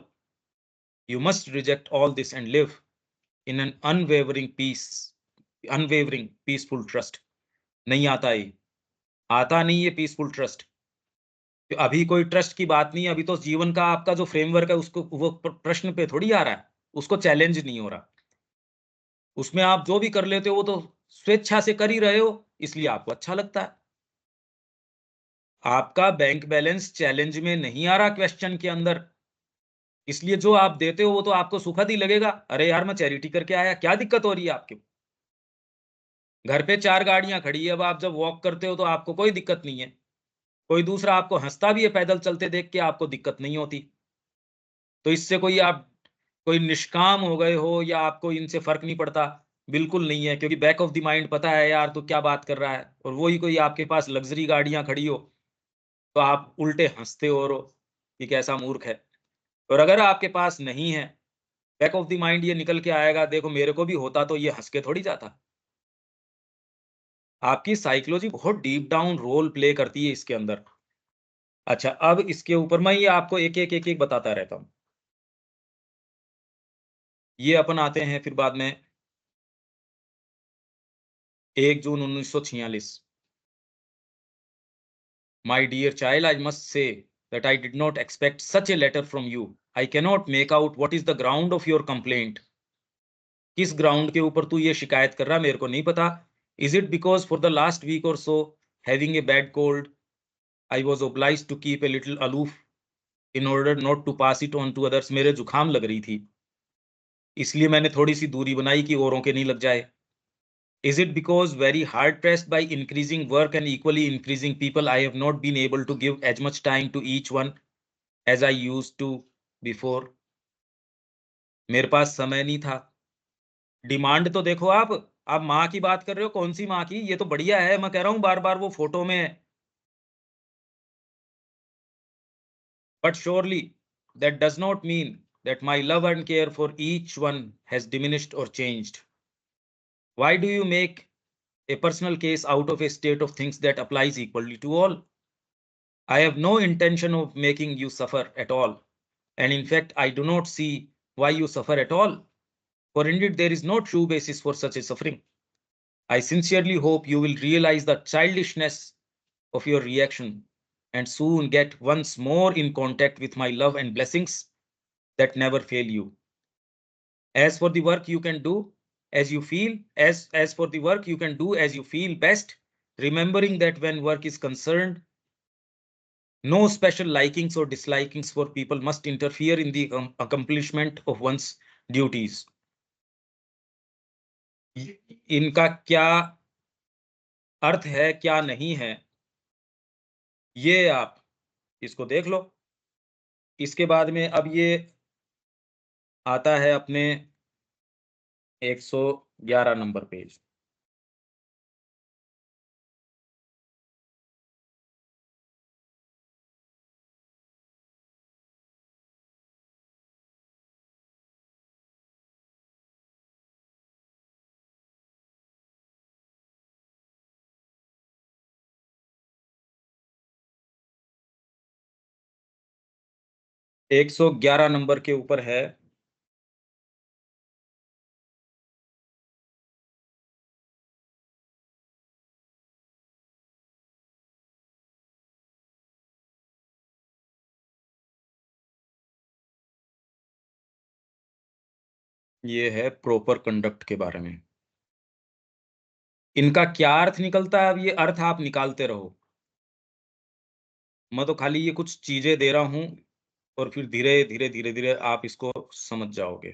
you must reject all this and live in an unwavering, peaceful trust. नहीं आता ये, आता नहीं ये peaceful trust. अभी कोई trust की बात नहीं है, अभी तो जीवन का आपका जो फ्रेमवर्क है उसको, वो प्रश्न पे थोड़ी आ रहा है, उसको चैलेंज नहीं हो रहा। उसमें आप जो भी कर लेते हो वो तो स्वेच्छा से कर ही रहे हो, इसलिए आपको अच्छा लगता है। आपका बैंक बैलेंस चैलेंज में नहीं आ रहा, क्वेश्चन के अंदर, इसलिए जो आप देते हो वो तो आपको सुखद ही लगेगा। अरे यार मैं चैरिटी करके आया, क्या दिक्कत हो रही है आपके? घर पे 4 गाड़ियां खड़ी है, अब आप जब वॉक करते हो तो आपको कोई दिक्कत नहीं है, कोई दूसरा आपको हंसता भी है पैदल चलते देख के, आपको दिक्कत नहीं होती। तो इससे कोई आप कोई निष्काम हो गए हो या आपको इनसे फर्क नहीं पड़ता, बिल्कुल नहीं है, क्योंकि बैक ऑफ द माइंड पता है यार तो क्या बात कर रहा है, और वही कोई आपके पास लग्जरी गाड़ियां खड़ी हो तो आप उल्टे हंसते हो और कि कैसा मूर्ख है। और अगर आपके पास नहीं है, बैक ऑफ द माइंड ये निकल के आएगा, देखो मेरे को भी होता तो ये हंस के थोड़ी जाता। आपकी साइकोलॉजी बहुत डीप डाउन रोल प्ले करती है इसके अंदर। अच्छा, अब इसके ऊपर मैं ये आपको एक एक बताता रहता हूँ। ये अपन आते हैं फिर बाद में 1 जून 1946। My dear child, I must say that I did not expect such a letter from you. I cannot make out what is the ground of your complaint. किस ग्राउंड के ऊपर तू ये शिकायत कर रहा, मेरे को नहीं पता। Is it because for the last week or so, having a bad cold, I was obliged to keep a little aloof in order not to pass it on to others? मेरे जुकाम लग रही थी, इसलिए मैंने थोड़ी सी दूरी बनाई कि औरों के नहीं लग जाए। Is it because very hard pressed by increasing work and equally increasing people, I have not been able to give as much time to each one as I used to before? मेरे पास समय नहीं था। Demand तो देखो आप माँ की बात कर रहे हो, कौन सी माँ की? ये तो बढ़िया है, मैं कह रहा हूँ बार-बार वो फोटो में है। But surely that does not mean that my love and care for each one has diminished or changed. Why do you make a personal case out of a state of things that applies equally to all? I have no intention of making you suffer at all. And in fact, I do not see why you suffer at all. For indeed, there is no true basis for such a suffering. I sincerely hope you will realize the childishness of your reaction and soon get once more in contact with my love and blessings that never fail you. As for the work you can do as you feel, as for the work you can do as you feel best, remembering that when work is concerned, no special likings or dislikings for people must interfere in the accomplishment of one's duties. इनका क्या अर्थ है, क्या नहीं है, ये आप इसको देख लो। इसके बाद में अब ये आता है अपने 111 नंबर पेज। एक 111 नंबर के ऊपर है ये है प्रॉपर कंडक्ट के बारे में। इनका क्या अर्थ निकलता है, अब ये अर्थ आप निकालते रहो। मैं तो खाली ये कुछ चीजें दे रहा हूं और फिर धीरे धीरे धीरे धीरे आप इसको समझ जाओगे।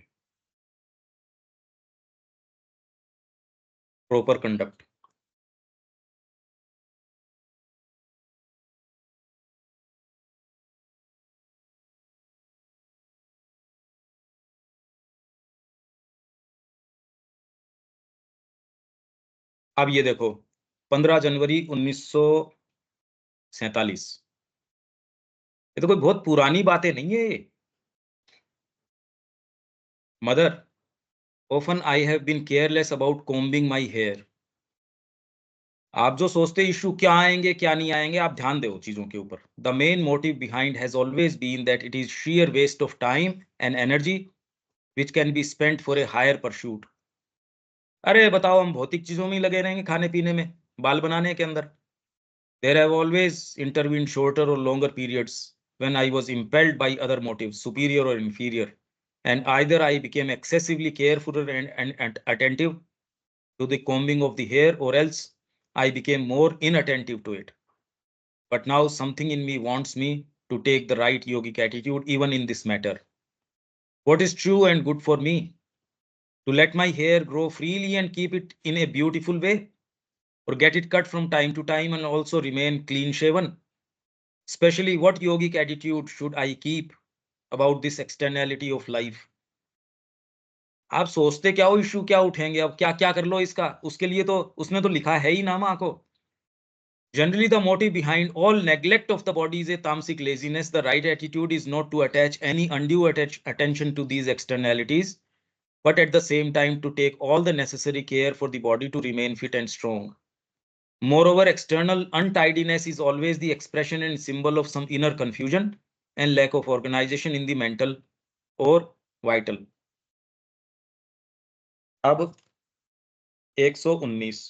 प्रॉपर कंडक्ट, अब ये देखो 15 जनवरी 1947, ये तो कोई बहुत पुरानी बातें नहीं है ये। Mother, often I have been careless about combing my hair. आप जो सोचते इशू क्या आएंगे क्या नहीं आएंगे, आप ध्यान दो चीजों के ऊपर। The main motive behind has always been that it is sheer waste of time and energy which can be spent for a higher pursuit. अरे बताओ, हम भौतिक चीजों में ही लगे रहेंगे, खाने पीने में, बाल बनाने के अंदर। There have always intervene shorter और longer periods when I was impelled by other motives, superior or inferior, and either I became excessively careful and attentive to the combing of the hair, or else I became more inattentive to it. But now something in me wants me to take the right yogic attitude even in this matter. What is true and good for me? To let my hair grow freely and keep it in a beautiful way, or get it cut from time to time and also remain clean shaven? Especially, what yogic attitude should I keep about this externality of life? आप सोचते क्या हो, issue क्या उठेंगे, अब क्या क्या कर लो इसका, उसके लिए तो उसने तो लिखा है ही ना माँ को। Generally, the motive behind all neglect of the body is a tamasic laziness. The right attitude is not to attach any undue attention to these externalities, but at the same time to take all the necessary care for the body to remain fit and strong. Moreover, external untidiness is always the expression and symbol of some inner confusion and lack of organization in the mental or vital. अब 119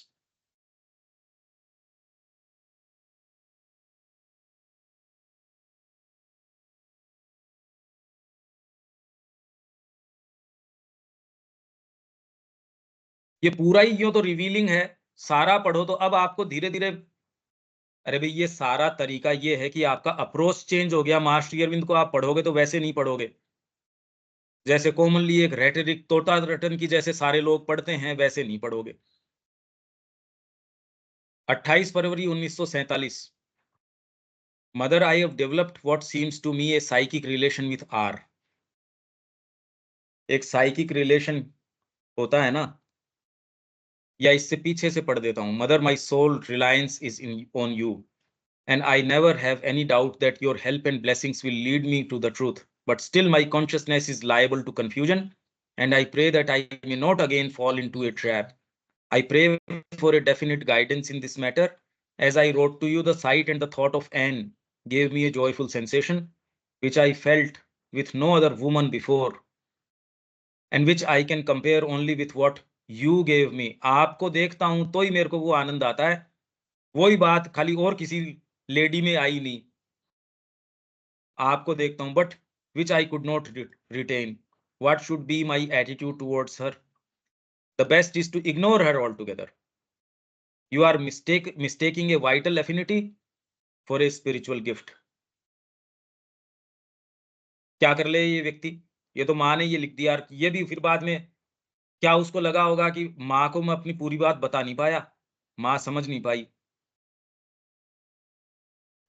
ये पूरा ही यूं तो revealing है, सारा पढ़ो तो अब आपको धीरे धीरे, अरे भाई ये सारा तरीका ये है कि आपका अप्रोच चेंज हो गया। माँ श्री अरविंद को आप पढ़ोगे तो वैसे नहीं पढ़ोगे, जैसे कॉमनली एक रेटरिक तोता रटन की जैसे सारे लोग पढ़ते हैं वैसे नहीं पढ़ोगे। 28 फरवरी 1947, mother I have developed what seems to me a psychic relation with R. एक साइकिक रिलेशन होता है ना, या इससे पीछे से पढ़ देता हूं। Mother my sole reliance is in on you and I never have any doubt that your help and blessings will lead me to the truth. But still my consciousness is liable to confusion, and I pray that I may not again fall into a trap. I pray for a definite guidance in this matter. As I wrote to you, the sight and the thought of Anne gave me a joyful sensation, which I felt with no other woman before, and which I can compare only with what you gave me. आपको देखता हूं तो ही मेरे को वो आनंद आता है, वही बात खाली और किसी लेडी में आई नहीं। आपको देखता हूं, but which I could not retain. What should be my attitude towards her? The best is to ignore her altogether. You are mistaking a vital affinity for a spiritual gift. क्या कर ले ये व्यक्ति, ये तो माँ ने ये लिख दिया, ये भी फिर बाद में क्या उसको लगा होगा कि माँ को मैं अपनी पूरी बात बता नहीं पाया, माँ समझ नहीं पाई।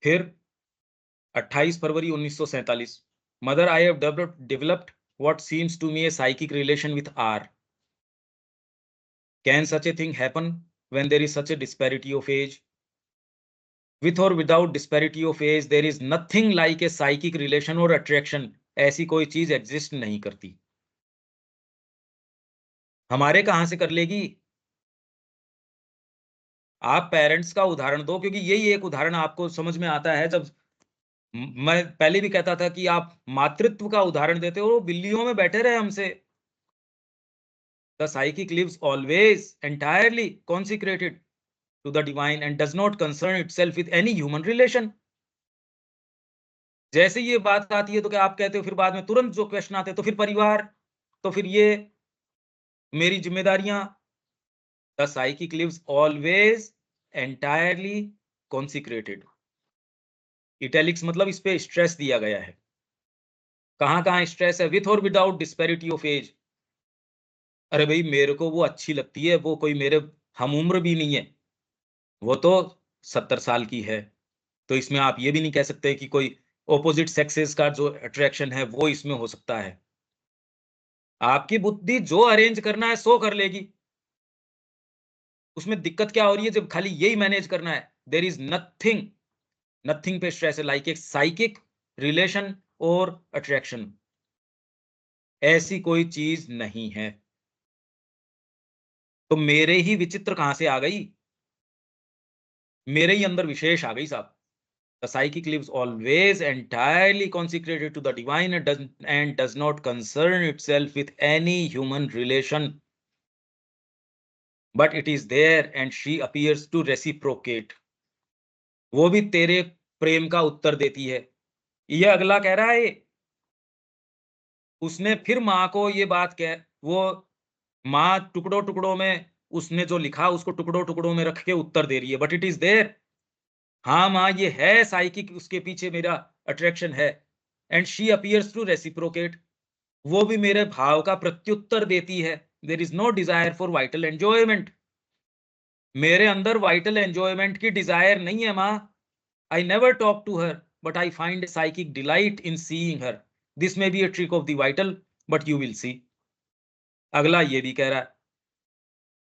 फिर 28 फरवरी 1947, mother I have developed what seems to me a psychic relation with R. Can such a thing happen when there is such a disparity of age? With or without disparity of age, there is nothing like a psychic relation or attraction. ऐसी कोई चीज exist नहीं करती। हमारे कहां से कर लेगी? आप पेरेंट्स का उदाहरण दो, क्योंकि यही एक उदाहरण आपको समझ में आता है। जब मैं पहले भी कहता था कि आप मातृत्व का उदाहरण देते हो, बिल्लियों में बैठे रहे हमसे। The psychic lives always entirely consecrated to the divine and does not concern itself with any human relation. जैसे ये बात आती है तो क्या आप कहते हो, फिर बाद में तुरंत जो क्वेश्चन आते हैं, तो फिर परिवार, तो फिर ये मेरी जिम्मेदारियां। The psychic lives always entirely consecrated. Italics मतलब इस पे स्ट्रेस दिया गया है। कहां कहां स्ट्रेस है? विथ और विदाउट डिस्पैरिटी ऑफ एज। अरे भाई मेरे को वो अच्छी लगती है, वो कोई मेरे हम उम्र भी नहीं है, वो तो 70 साल की है। तो इसमें आप ये भी नहीं कह सकते कि कोई ऑपोजिट सेक्सेस का जो अट्रैक्शन है वो इसमें हो सकता है। आपकी बुद्धि जो अरेंज करना है सो कर लेगी। उसमें दिक्कत क्या हो रही है? जब खाली यही मैनेज करना है, देयर इज नथिंग, नथिंग पे स्ट्रेस है, लाइक एक साइकिक रिलेशन और अट्रैक्शन, ऐसी कोई चीज नहीं है। तो मेरे ही विचित्र कहां से आ गई? मेरे ही अंदर विशेष आ गई साहब। The psychic lives always entirely consecrated to the divine and does not concern itself with any human relation. But it is there and she appears to reciprocate. वो भी तेरे प्रेम का उत्तर देती है। ये अगला कह रहा है, उसने फिर माँ को ये बात कह, वो माँ टुकड़ों टुकड़ों में उसने जो लिखा उसको टुकड़ों टुकड़ों में रख के उत्तर दे रही है। बट इट इज देयर, हाँ माँ ये है साइकिक, उसके पीछे मेरा अट्रैक्शन है। And she appears to reciprocate, वो भी मेरे भाव का प्रत्युत्तर देती है। There is no desire for vital enjoyment. मेरे अंदर वाइटल एंजॉयमेंट की डिजायर नहीं है माँ। I never talk to her but I find psychic delight in seeing her. This may be a trick of the vital but you will see. अगला ये भी कह रहा है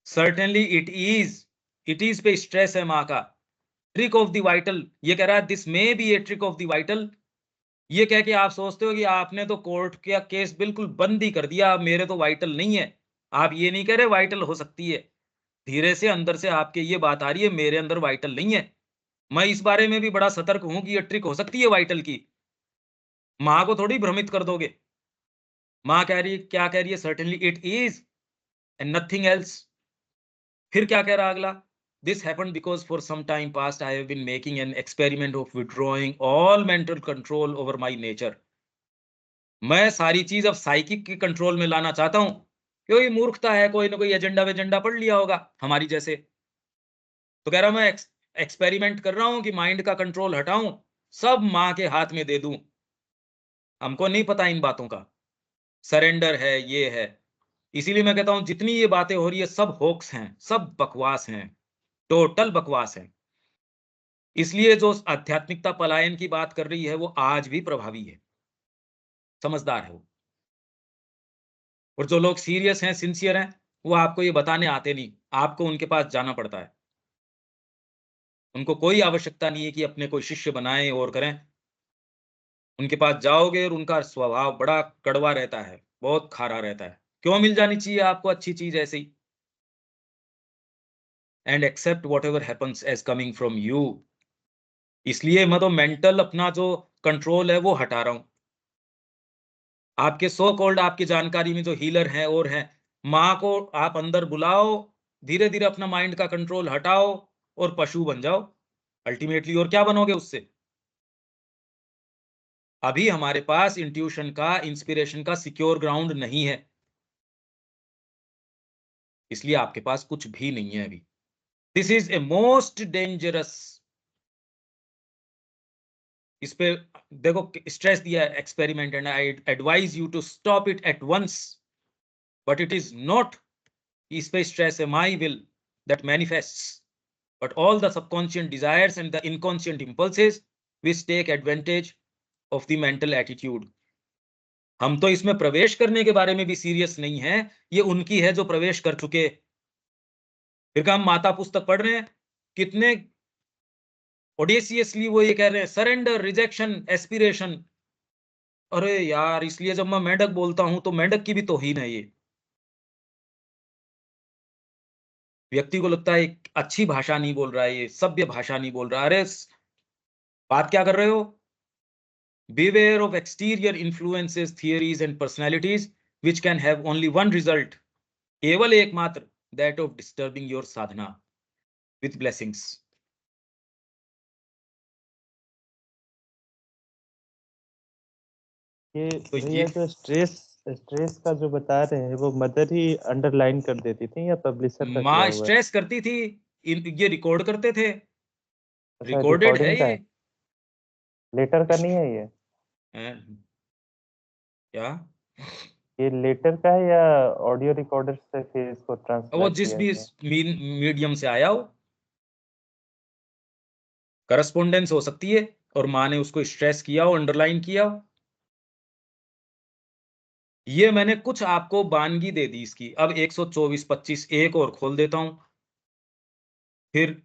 सर्टेनली इट इज पे स्ट्रेस है माँ का। ट्रिक ऑफ द वाइटल, ये कह रहा है this may B a trick of the vital. ये कह के आप सोचते हो कि आपने तो कोर्ट का केस बिल्कुल बंद ही कर दिया, मेरे तो वाइटल नहीं है। आप ये नहीं कह रहे वाइटल हो सकती है, धीरे से अंदर से आपके ये बात आ रही है मेरे अंदर वाइटल नहीं है। मैं इस बारे में भी बड़ा सतर्क हूं कि ये ट्रिक हो सकती है वाइटल की। माँ को थोड़ी भ्रमित कर दोगे। माँ कह रही है, क्या कह रही है, certainly it is and nothing else. फिर क्या कह रहा अगला, this happened because for some time past I have been making an experiment of withdrawing all mental control over my nature. मैं सारी चीज अब साइकिक के कंट्रोल में लाना चाहता हूं, क्योंकि मूर्खता है, कोई ना कोई एजेंडा वेजेंडा पढ़ लिया होगा हमारी जैसे। तो कह रहा मैं एक्सपेरिमेंट कर रहा हूं कि माइंड का कंट्रोल हटाऊं, सब माँ के हाथ में दे दूं। हमको नहीं पता इन बातों का, सरेंडर है ये है। इसीलिए मैं कहता हूं जितनी ये बातें हो रही है सब होक्स हैं, सब बकवास हैं, टोटल बकवास है। इसलिए जो आध्यात्मिकता पलायन की बात कर रही है वो आज भी प्रभावी है, समझदार है वो। और जो लोग सीरियस हैं, सिंसियर हैं, वो आपको ये बताने आते नहीं, आपको उनके पास जाना पड़ता है। उनको कोई आवश्यकता नहीं है कि अपने कोई शिष्य बनाएं और करें। उनके पास जाओगे और उनका स्वभाव बड़ा कड़वा रहता है, बहुत खारा रहता है। क्यों मिल जानी चाहिए आपको अच्छी चीज ऐसे ही। And accept whatever happens as coming from you. इसलिए मैं तो मेंटल अपना जो कंट्रोल है वो हटा रहा हूं। आपके सो कॉल्ड आपकी जानकारी में जो हीलर हैं और हैं, माँ को आप अंदर बुलाओ, धीरे धीरे अपना माइंड का कंट्रोल हटाओ और पशु बन जाओ अल्टीमेटली। और क्या बनोगे उससे। अभी हमारे पास इंट्यूशन का, इंस्पिरेशन का सिक्योर ग्राउंड नहीं है, इसलिए आपके पास कुछ भी नहीं है अभी। This is a most dangerous. इस पे देखो स्ट्रेस दिया है, experiment, and I advise you to stop it at once, but it is not. इस पे स्ट्रेस है my will that manifests, but all the subconscious desires and the inconscient impulses which take advantage of the mental attitude। हम तो इसमें प्रवेश करने के बारे में भी सीरियस नहीं है, ये उनकी है जो प्रवेश कर चुके। फिर का हम माता पुस्तक पढ़ रहे हैं, कितने ऑडेसियसली वो ये कह रहे हैं सरेंडर, रिजेक्शन, एस्पिरेशन। अरे यार, इसलिए जब मैं मेंढक बोलता हूं तो मेंढक की भी तौहीन है ये। व्यक्ति को लगता है एक अच्छी भाषा नहीं बोल रहा है, ये सभ्य भाषा नहीं बोल रहा। अरे बात क्या कर रहे हो। Beware of exterior influences, theories and personalities which can have only one result, केवल एकमात्र, that of disturbing your sadhana with blessings। ये तो भैया ये जो स्ट्रेस स्ट्रेस का जो बता रहे हैं वो मदर ही अंडरलाइन कर देती थी या पब्लिशर का किया माँ हुआ है? स्ट्रेस करती थी, ये रिकॉर्ड करते थे, अच्छा, रिकॉर्डेड है रिकॉर्डिंग का ये। है, लेटर का नहीं है ये? क्या ये लेटर का है या ऑडियो रिकॉर्डर से फिर इसको वो ट्रांसक्राइब जिस किया भी गया? मीडियम से आया हो, करस्पोंडेंस हो सकती है, और माँ ने उसको स्ट्रेस किया हो, अंडरलाइन किया हो। ये मैंने कुछ आपको वानगी दे दी इसकी। अब 124-25 एक और खोल देता हूं। फिर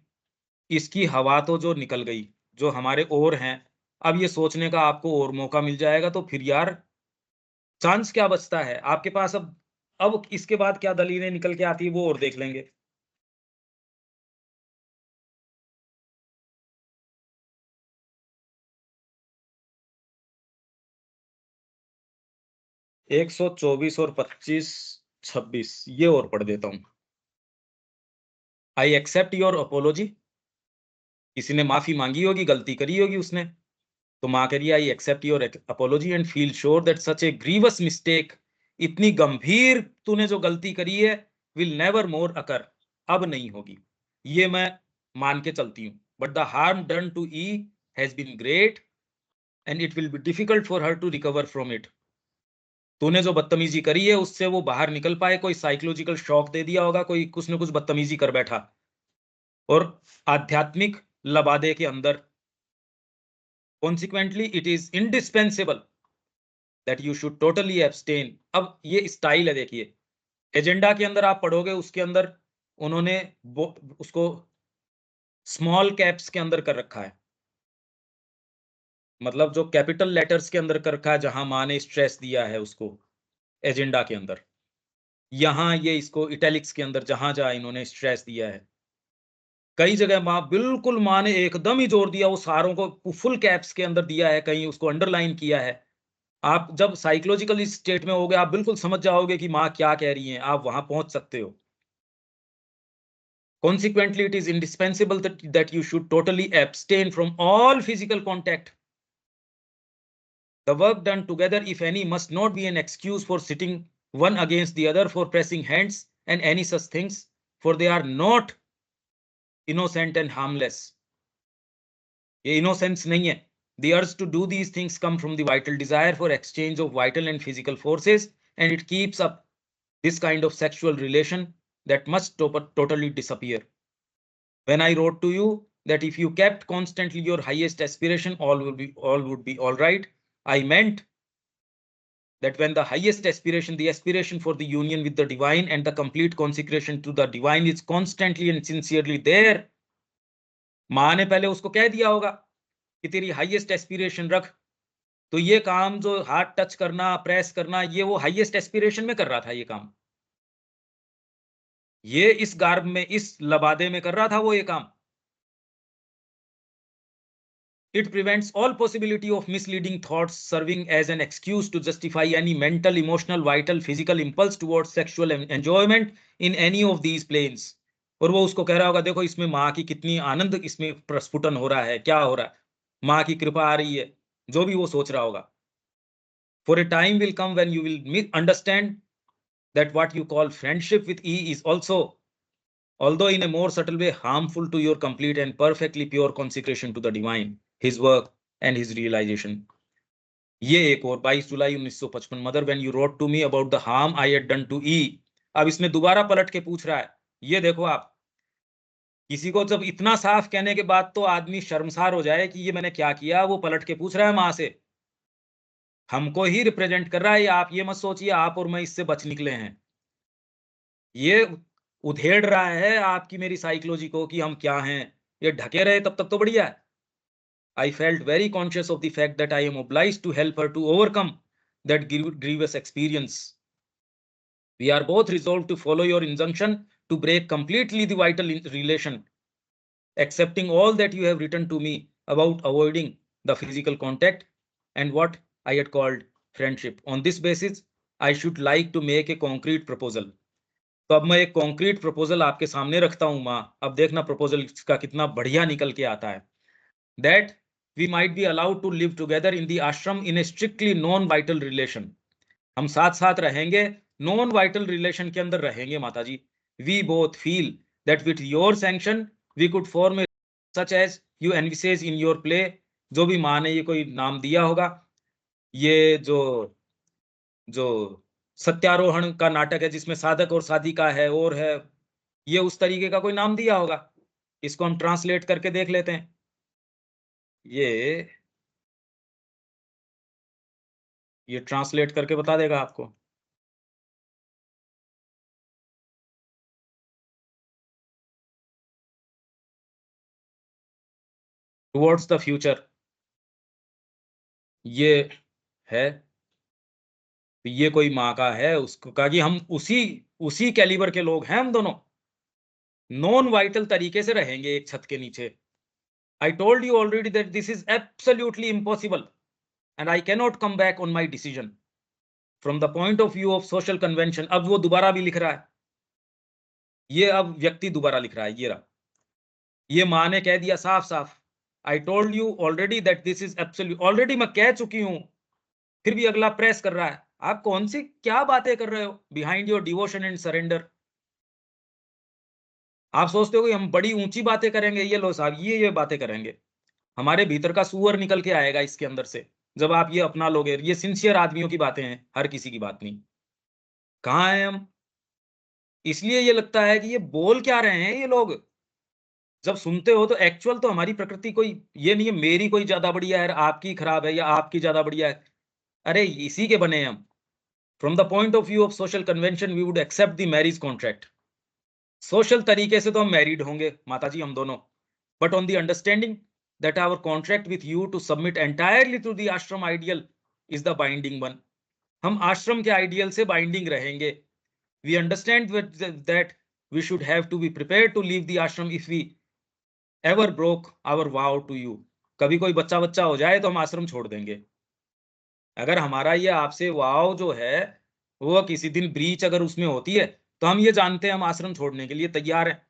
इसकी हवा तो जो निकल गई, जो हमारे और हैं, अब ये सोचने का आपको और मौका मिल जाएगा। तो फिर यार चांस क्या बचता है आपके पास। अब इसके बाद क्या दलीलें निकल के आती है वो और देख लेंगे। एक 124 और 25, 26 ये और पढ़ देता हूं। I accept your apology. किसी ने माफी मांगी होगी, गलती करी होगी उसने, तो माँ कह रही I accept your apology and feel sure that such a grievous mistake, इतनी गंभीर तूने जो गलती करी है, विल नेवर मोर अकर, अब नहीं होगी। ये मैं मान के चलती हूँ। But the harm done to E has been great and it will be difficult for her to recover from it. तूने जो बदतमीजी करी है उससे वो बाहर निकल पाए, कोई साइकोलॉजिकल शॉक दे दिया होगा, कोई कुछ न कुछ बदतमीजी कर बैठा, और आध्यात्मिक लबादे के अंदर। Consequently, it is indispensable that you should totally abstain। अब ये स्टाइल है देखिए, एजेंडा के अंदर आप पढ़ोगे, उसके अंदर उन्होंने उसको स्मॉल कैप्स के अंदर कर रखा है, मतलब जो कैपिटल लेटर्स के अंदर कर रखा है, जहां माँ ने स्ट्रेस दिया है उसको एजेंडा के अंदर। यहाँ ये इसको इटैलिक्स के अंदर जहां जहां इन्होंने स्ट्रेस दिया है, कई जगह माँ ने एकदम ही जोर दिया, वो सारों को फुल कैप्स के अंदर दिया है, कहीं उसको अंडरलाइन किया है। आप जब साइकोलॉजिकल स्टेट में होगे, आप बिल्कुल समझ जाओगे कि माँ क्या कह रही हैं, आप वहां पहुंच सकते हो। Consequently, it is indispensable that you should totally abstain from all physical contact. The work done together, if any, must not be an excuse for sitting one against the other, for pressing hands and any such things, for they are not innocent and harmless. ये innocence नहीं है. The urge to do these things come from the vital desire for exchange of vital and physical forces, and it keeps up this kind of sexual relation that must totally disappear. When I wrote to you that if you kept constantly your highest aspiration, all would be all right, I meant that when the highest aspiration, the aspiration for the union with the divine and the complete consecration to the divine is constantly and sincerely there, माँ ने पहले उसको कह दिया होगा कि तेरी highest aspiration रख, तो ये काम जो हाथ टच करना, प्रेस करना, ये वो हाईएस्ट एस्पिरेशन में कर रहा था ये काम, ये इस गार्ब में, इस लबादे में कर रहा था वो ये काम। It prevents all possibility of misleading thoughts serving as an excuse to justify any mental, emotional, vital, physical impulse towards sexual enjoyment in any of these planes. और वो उसको कह रहा होगा, देखो इसमें माँ की कितनी आनंद इसमें प्रस्फुटन हो रहा है, क्या हो रहा है, माँ की कृपा आ रही है, जो भी वो सोच रहा होगा। For a time will come when you will understand that what you call friendship with E is also, although in a more subtle way, harmful to your complete and perfectly pure consecration to the divine, his work and his realization. ये एक और 22 July 1955, Mother when you wrote to me about the harm I had done to E. अब इसमें दोबारा पलट के पूछ रहा है, ये देखो आप, किसी को जब इतना साफ कहने के बाद तो आदमी शर्मसार हो जाए कि ये मैंने क्या किया, वो पलट के पूछ रहा है माँ से, हमको ही रिप्रेजेंट कर रहा है। आप ये मत सोचिए आप और मैं इससे बच निकले हैं, ये उधेड़ रहा है आपकी मेरी साइकोलॉजी को कि हम क्या हैं, ये ढके रहे तब तक तो बढ़िया है। I felt very conscious of the fact that I am obliged to help her to overcome that grievous experience. We are both resolved to follow your injunction to break completely the vital relation, accepting all that you have written to me about avoiding the physical contact and what I had called friendship. On this basis, I should like to make a concrete proposal. तो अब मैं एक concrete proposal आपके सामने रखता हूं माँ, अब देखना प्रपोजल का कितना बढ़िया निकल के आता है। That we might be allowed to live together in the ashram in a strictly non-vital relation. हम साथ साथ रहेंगे, नॉन वाइटल रिलेशन के अंदर रहेंगे माताजी। We both feel that with your sanction we could form a such as you envisage in your play. जो भी माँ ने ये कोई नाम दिया होगा, ये जो सत्यारोहण का नाटक है जिसमें साधक और साधिका है और है, ये उस तरीके का कोई नाम दिया होगा। इसको हम ट्रांसलेट करके देख लेते हैं। ये ट्रांसलेट करके बता देगा आपको। टुवर्ड्स द फ्यूचर, ये है, ये कोई माँ का है, उसको कहा कि हम उसी कैलिबर के लोग हैं, हम दोनों नॉन वाइटल तरीके से रहेंगे एक छत के नीचे। I told you already that this is absolutely impossible and I cannot come back on my decision from the point of view of social convention. अब वो दोबारा भी लिख रहा है, ये अब व्यक्ति दोबारा लिख रहा है, ये रहा, ये माँ ने कह दिया साफ साफ, I told you already that this is absolute, already मैं कह चुकी हूं, फिर भी अगला प्रेस कर रहा है। आप कौन सी क्या बातें कर रहे हो, behind your devotion and surrender. आप सोचते हो कि हम बड़ी ऊंची बातें करेंगे, ये लो साहब ये बातें करेंगे, हमारे भीतर का सुअर निकल के आएगा इसके अंदर से जब आप ये अपना लोगे। ये सिंसियर आदमियों की बातें हैं, हर किसी की बात नहीं। कहाँ हैं हम, इसलिए ये लगता है कि ये बोल क्या रहे हैं ये लोग। जब सुनते हो तो एक्चुअल तो हमारी प्रकृति कोई ये नहीं है मेरी कोई ज्यादा बढ़िया है, आपकी खराब है या आपकी ज्यादा बढ़िया है। अरे इसी के बने हम, from the point of view of social convention we would accept the marriage contract. Social तरीके से तो हम मैरिड होंगे माता जी हम दोनों, but on the understanding that our contract with you to submit entirely to the ashram ideal is the binding one. हम आश्रम के आइडियल से बाइंडिंग रहेंगे. We understand that we should have to be prepared to leave the ashram if we ever broke our vow to you. कभी कोई बच्चा हो जाए तो हम आश्रम छोड़ देंगे. अगर हमारा ये आपसे वाव जो है वो किसी दिन ब्रीच अगर उसमें होती है तो हम ये जानते हैं हम आश्रम छोड़ने के लिए तैयार हैं.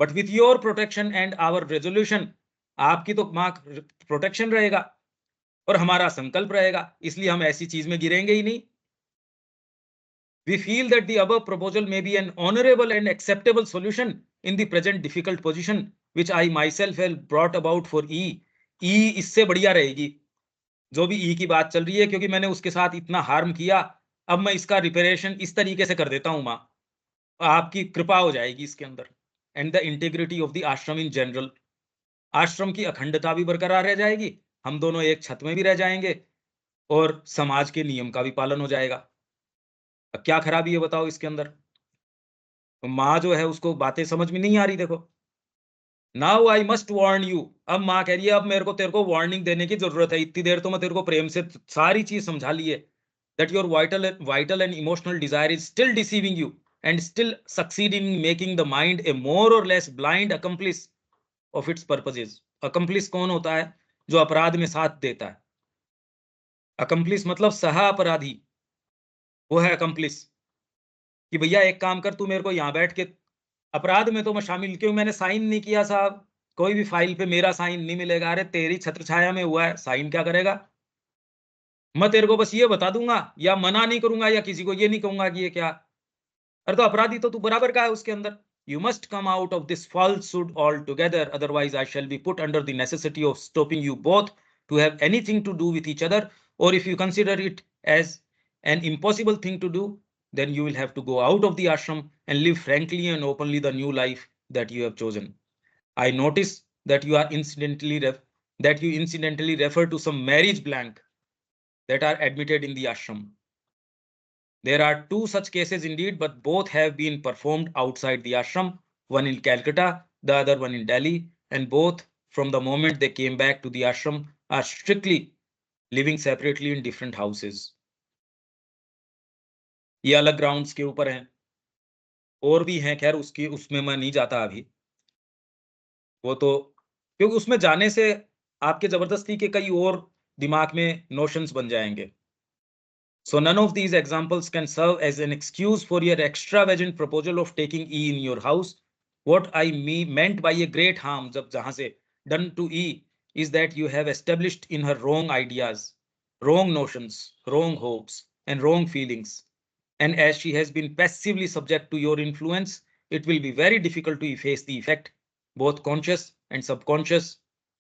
But with your protection and our resolution, आपकी तो मां प्रोटेक्शन रहेगा और हमारा संकल्प रहेगा, इसलिए हम ऐसी चीज में गिरेंगे ही नहीं. We feel that the above proposal may be an honorable and acceptable solution in the present difficult position which I myself have brought about for E. E इससे बढ़िया रहेगी जो भी E की बात चल रही है, क्योंकि मैंने उसके साथ इतना हार्म किया, अब मैं इसका रिपेरेशन इस तरीके से कर देता हूं मां, आपकी कृपा हो जाएगी इसके अंदर. And the integrity of the आश्रम इन जनरल, आश्रम की अखंडता भी बरकरार रह जाएगी, हम दोनों एक छत में भी रह जाएंगे और समाज के नियम का भी पालन हो जाएगा. अब क्या खराबी है बताओ इसके अंदर? तो माँ जो है उसको बातें समझ में नहीं आ रही. देखो, now I must warn you, अब माँ कह रही है अब मेरे को तेरे को वार्निंग देने की जरूरत है. इतनी देर तो मैं तेरे को प्रेम से सारी चीज समझा ली है. That your vital and emotional desire is still deceiving you and still succeed in making the mind a more or less blind accomplice of its purposes. Accomplice कौन होता है? जो अपराध में साथ देता है. Accomplice मतलब सह अपराधी, वो है accomplice. कि भैया एक काम कर, तू मेरे को यहाँ बैठ के, अपराध में तो मैं शामिल, क्यों मैंने साइन नहीं किया साहब, कोई भी फाइल पे मेरा साइन नहीं मिलेगा. अरे तेरी छत्र छाया में हुआ है, साइन क्या करेगा? मैं तेरे को बस ये बता दूंगा या मना नहीं करूंगा या किसी को ये नहीं कहूंगा कि ये क्या. अरे तो अपराधी तो तू बराबर का है उसके अंदर. You must come out of this falsehood altogether, otherwise I shall be put under the necessity of stopping you both to have anything to do with each other, or if you consider it as an impossible thing to do, then you will have to go out of the ashram and live frankly and openly the new life that you have chosen. I notice that you incidentally refer to some marriage blank that are admitted in the ashram. There are two such cases indeed, but both have been performed outside the ashram, one in Calcutta, the other one in Delhi, and both from the moment they came back to the ashram are strictly living separately in different houses. ये अलग grounds के ऊपर हैं, और भी हैं, खैर उसमें मैं नहीं जाता अभी. वो तो क्योंकि उसमें जाने से आपके जबरदस्ती के कई और दिमाग में नोशंस बन जाएंगे. So none of these examples can serve as an excuse for your extravagant proposal of taking E in your house. What I meant by a great harm, जब जहां से done to E, is that you have established in her wrong ideas, wrong notions, wrong hopes, and wrong feelings. And as she has been passively subject to your influence, it will be very difficult to efface the effect, both conscious and subconscious,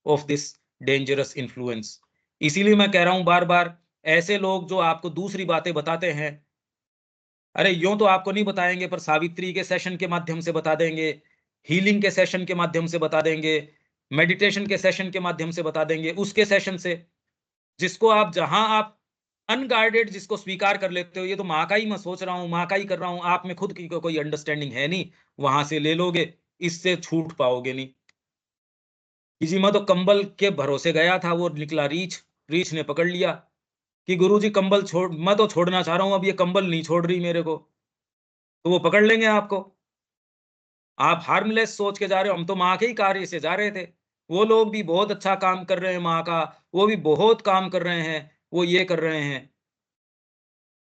of this dangerous influence. इसीलिए मैं कह रहा हूं बार बार, ऐसे लोग जो आपको दूसरी बातें बताते हैं, अरे यूं तो आपको नहीं बताएंगे, पर सावित्री के सेशन के माध्यम से बता देंगे, हीलिंग के सेशन के माध्यम से बता देंगे, मेडिटेशन के सेशन के माध्यम से बता देंगे, उसके सेशन से जिसको आप, जहां आप अनगाइडेड जिसको स्वीकार कर लेते हो, ये तो माँ का ही मैं सोच रहा हूँ, माँ का ही कर रहा हूँ, आप में खुद की कोई अंडरस्टैंडिंग है नहीं, वहां से ले लोगे, इससे छूट पाओगे नहीं. किसी में तो कंबल के भरोसे गया था, वो निकला रीछ ने पकड़ लिया कि गुरुजी कंबल छोड़, मैं तो छोड़ना चाह रहा हूं, अब ये कंबल नहीं छोड़ रही मेरे को, तो वो पकड़ लेंगे आपको. आप हार्मलेस सोच के जा रहे हो, हम तो माँ के ही कार्य से जा रहे थे, वो लोग भी बहुत अच्छा काम कर रहे हैं माँ का, वो भी बहुत काम कर रहे हैं, वो ये कर रहे हैं.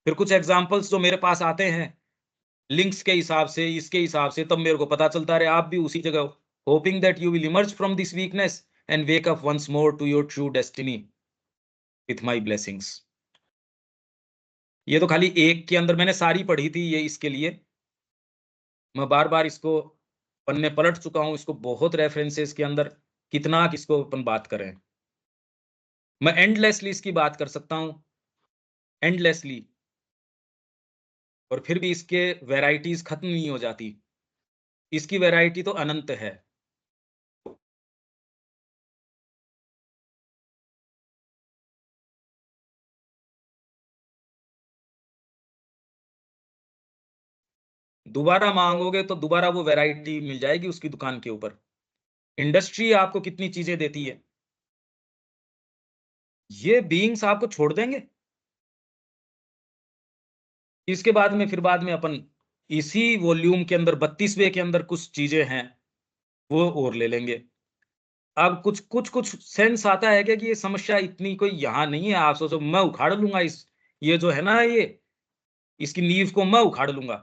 फिर कुछ एग्जाम्पल्स जो मेरे पास आते हैं लिंक्स के हिसाब से, इसके हिसाब से, तब मेरे को पता चलता रहे आप भी उसी जगह. Hoping that you will emerge from this weakness and wake up once more to your true destiny with my blessings. ये तो खाली एक के अंदर मैंने सारी पढ़ी थी, ये इसके लिए मैं बार बार इसको पन्ने पलट चुका हूं, इसको बहुत रेफरेंसेस के अंदर, कितना किसको अपन बात करें. मैं एंडलेसली इसकी बात कर सकता हूं, एंडलेसली, और फिर भी इसके वैरायटीज खत्म नहीं हो जाती. इसकी वैरायटी तो अनंत है. दोबारा मांगोगे तो दोबारा वो वैरायटी मिल जाएगी उसकी दुकान के ऊपर। इंडस्ट्री आपको कितनी चीजें देती है, ये बीइंग्स आपको छोड़ देंगे। इसके बाद में फिर बाद में अपन इसी वॉल्यूम के अंदर 32वें के अंदर कुछ चीजें हैं वो और ले लेंगे। अब कुछ कुछ कुछ सेंस आता है कि ये समस्या इतनी कोई यहाँ नहीं है। आप सोचो मैं उखाड़ लूंगा इस, ये जो है ना, ये इसकी नींव को मैं उखाड़ लूंगा।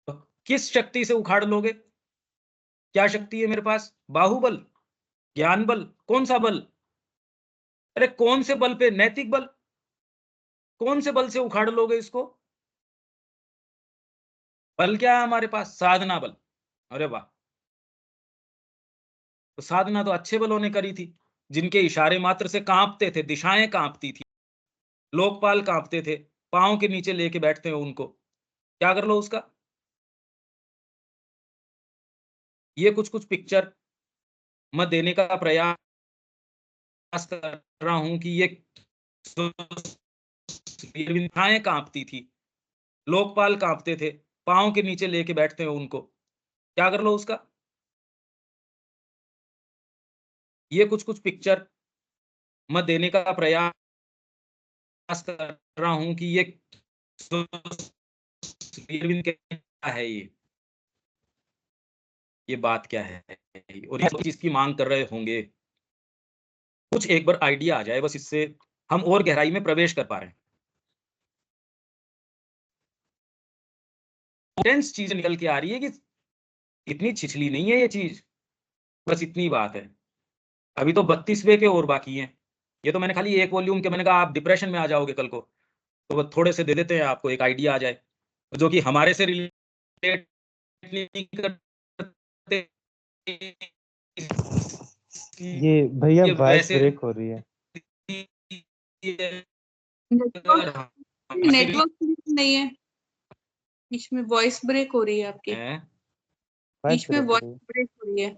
तो किस शक्ति से उखाड़ लोगे? क्या शक्ति है मेरे पास? बाहुबल, ज्ञान बल, कौन सा बल? अरे कौन से बल पे? नैतिक बल। कौन से बल से उखाड़ लोगे इसको? बल क्या है हमारे पास? साधना बल। अरे वाह, तो साधना तो अच्छे बलों ने करी थी, जिनके इशारे मात्र से कांपते थे, दिशाएं कांपती थी, लोकपाल कांपते थे, पांव के नीचे लेके बैठते हैं उनको। क्या कर लो उसका? ये कुछ कुछ पिक्चर मैं देने का प्रयास कर रहा हूं कि ये दिशाएं कांपती थी, लोकपाल कांपते थे, पांव के नीचे लेके बैठते हैं उनको। क्या कर लो उसका? ये कुछ कुछ पिक्चर मैं देने का प्रयास कर रहा हूं कि ये क्या है, ये बात क्या है, और ये चीज की मांग कर रहे होंगे। कुछ एक बार आइडिया आ जाए बस, इससे हम और गहराई में प्रवेश कर पा रहे हैं। टेंस चीज निकल के आ रही है कि इतनी छिछली नहीं है ये चीज, बस इतनी बात है। अभी तो 32वें के और बाकी हैं। ये तो मैंने खाली एक वॉल्यूम के, मैंने कहा आप डिप्रेशन में आ जाओगे कल को, तो वो थोड़े से दे देते हैं आपको, एक आइडिया आ जाए जो कि हमारे से रिलेट नहीं करते। ये भैया ये वॉइस वैसे ब्रेक हो रही है। नेटवर्क नेटवर्क नहीं है, बीच में वॉइस ब्रेक हो रही है आपकी, वॉइस बीच में ब्रेक हो वॉइस रही है। ब्रेक हो रही है।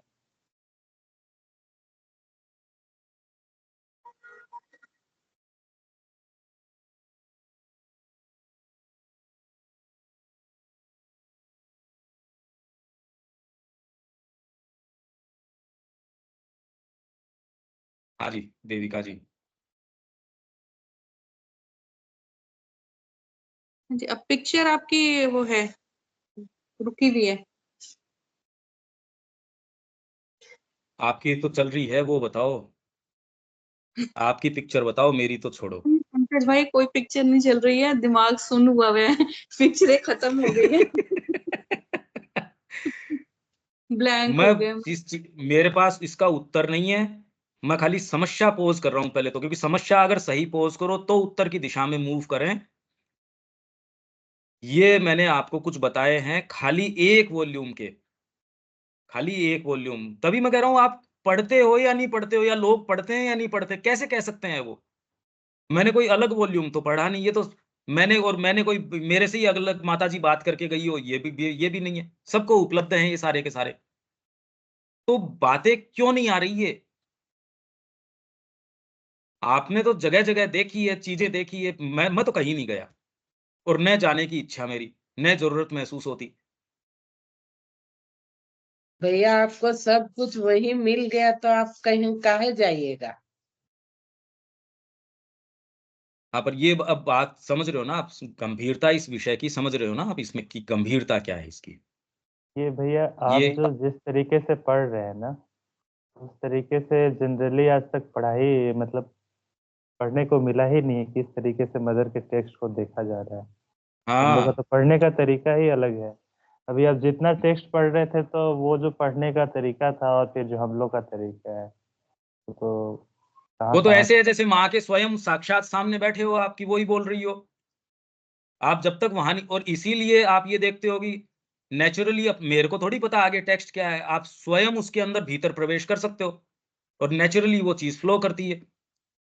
हाँ जी देविका जी। जी, अब पिक्चर आपकी वो है, रुकी हुई है। आपकी तो चल रही है, वो बताओ, आपकी पिक्चर बताओ, मेरी तो छोड़ो। पंकज भाई कोई पिक्चर नहीं चल रही है, दिमाग सुन्न हुआ है, पिक्चरें खत्म हो गई है, ब्लैंक मैं हो गए। मेरे पास इसका उत्तर नहीं है, मैं खाली समस्या पोज कर रहा हूं पहले तो, क्योंकि समस्या अगर सही पोज करो तो उत्तर की दिशा में मूव करें। ये मैंने आपको कुछ बताए हैं खाली एक वॉल्यूम के, खाली एक वॉल्यूम। तभी मैं कह रहा हूं आप पढ़ते हो या नहीं पढ़ते हो, या लोग पढ़ते हैं या नहीं पढ़ते, कैसे कह सकते हैं वो? मैंने कोई अलग वॉल्यूम तो पढ़ा नहीं, ये तो मैंने कोई मेरे से ही अलग माता जी बात करके गई हो, ये भी नहीं है, सबको उपलब्ध है ये सारे के सारे। तो बातें क्यों नहीं आ रही है? आपने तो जगह जगह देखी है, चीजें देखी है, मैं तो कहीं नहीं गया, और न जाने की इच्छा मेरी, न जरूरत महसूस होती। भैया आपको सब कुछ वही मिल गया तो आप कहीं काहे जाइएगा? हाँ, पर ये अब बात समझ रहे हो ना आप, गंभीरता इस विषय की समझ रहे हो ना आप, इसमें की गंभीरता क्या है इसकी? ये भैया ये आप जो जिस तरीके से पढ़ रहे हैं ना, उस तरीके से जनरली आज तक पढ़ाई मतलब पढ़ने को मिला ही नहीं है कि इस तरीके से मदर के टेक्स्ट को देखा जा रहा है। हम लोग का हाँ, तो पढ़ने का तरीका ही अलग है। अभी आप जितना टेक्स्ट पढ़ रहे थे तो वो जो पढ़ने का तरीका था और फिर जो हम लोग का तरीका है, तो कहाँ वो तो कहाँ ऐसे है जैसे माँ के स्वयं साक्षात सामने बैठे हो, आपकी वही बोल रही हो। आप जब तक वहां नहीं, और इसीलिए आप ये देखते हो कि नेचुरली, अब मेरे को थोड़ी पता आगे टेक्स्ट क्या है, आप स्वयं उसके अंदर भीतर प्रवेश कर सकते हो और नेचुरली वो चीज फ्लो करती है।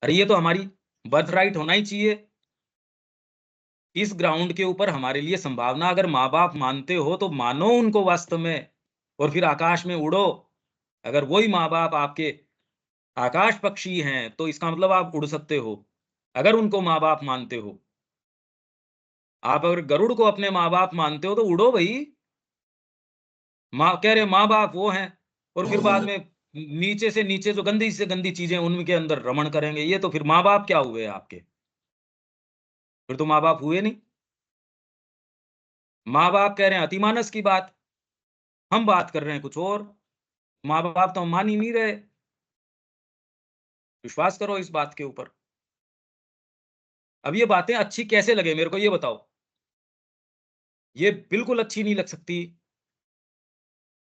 अरे ये तो हमारी बर्थ राइट होना ही चाहिए। इस ग्राउंड के ऊपर हमारे लिए संभावना, अगर माँ बाप मानते हो तो मानो उनको वास्तव में, और फिर आकाश में उड़ो। अगर वही माँ बाप आपके आकाश पक्षी हैं तो इसका मतलब आप उड़ सकते हो, अगर उनको माँ बाप मानते हो। आप अगर गरुड़ को अपने माँ बाप मानते हो तो उड़ो भाई। माँ कह रहे माँ बाप वो हैं, और फिर बाद में नीचे से नीचे जो गंदी से गंदी चीजें उनके अंदर रमण करेंगे, ये तो फिर माँ बाप क्या हुए आपके? फिर तो माँ बाप हुए नहीं। माँ बाप कह रहे हैं अतिमानस की बात, हम बात कर रहे हैं कुछ और। माँ बाप तो हम मान ही नहीं रहे। विश्वास करो इस बात के ऊपर। अब ये बातें अच्छी कैसे लगे मेरे को ये बताओ? ये बिल्कुल अच्छी नहीं लग सकती,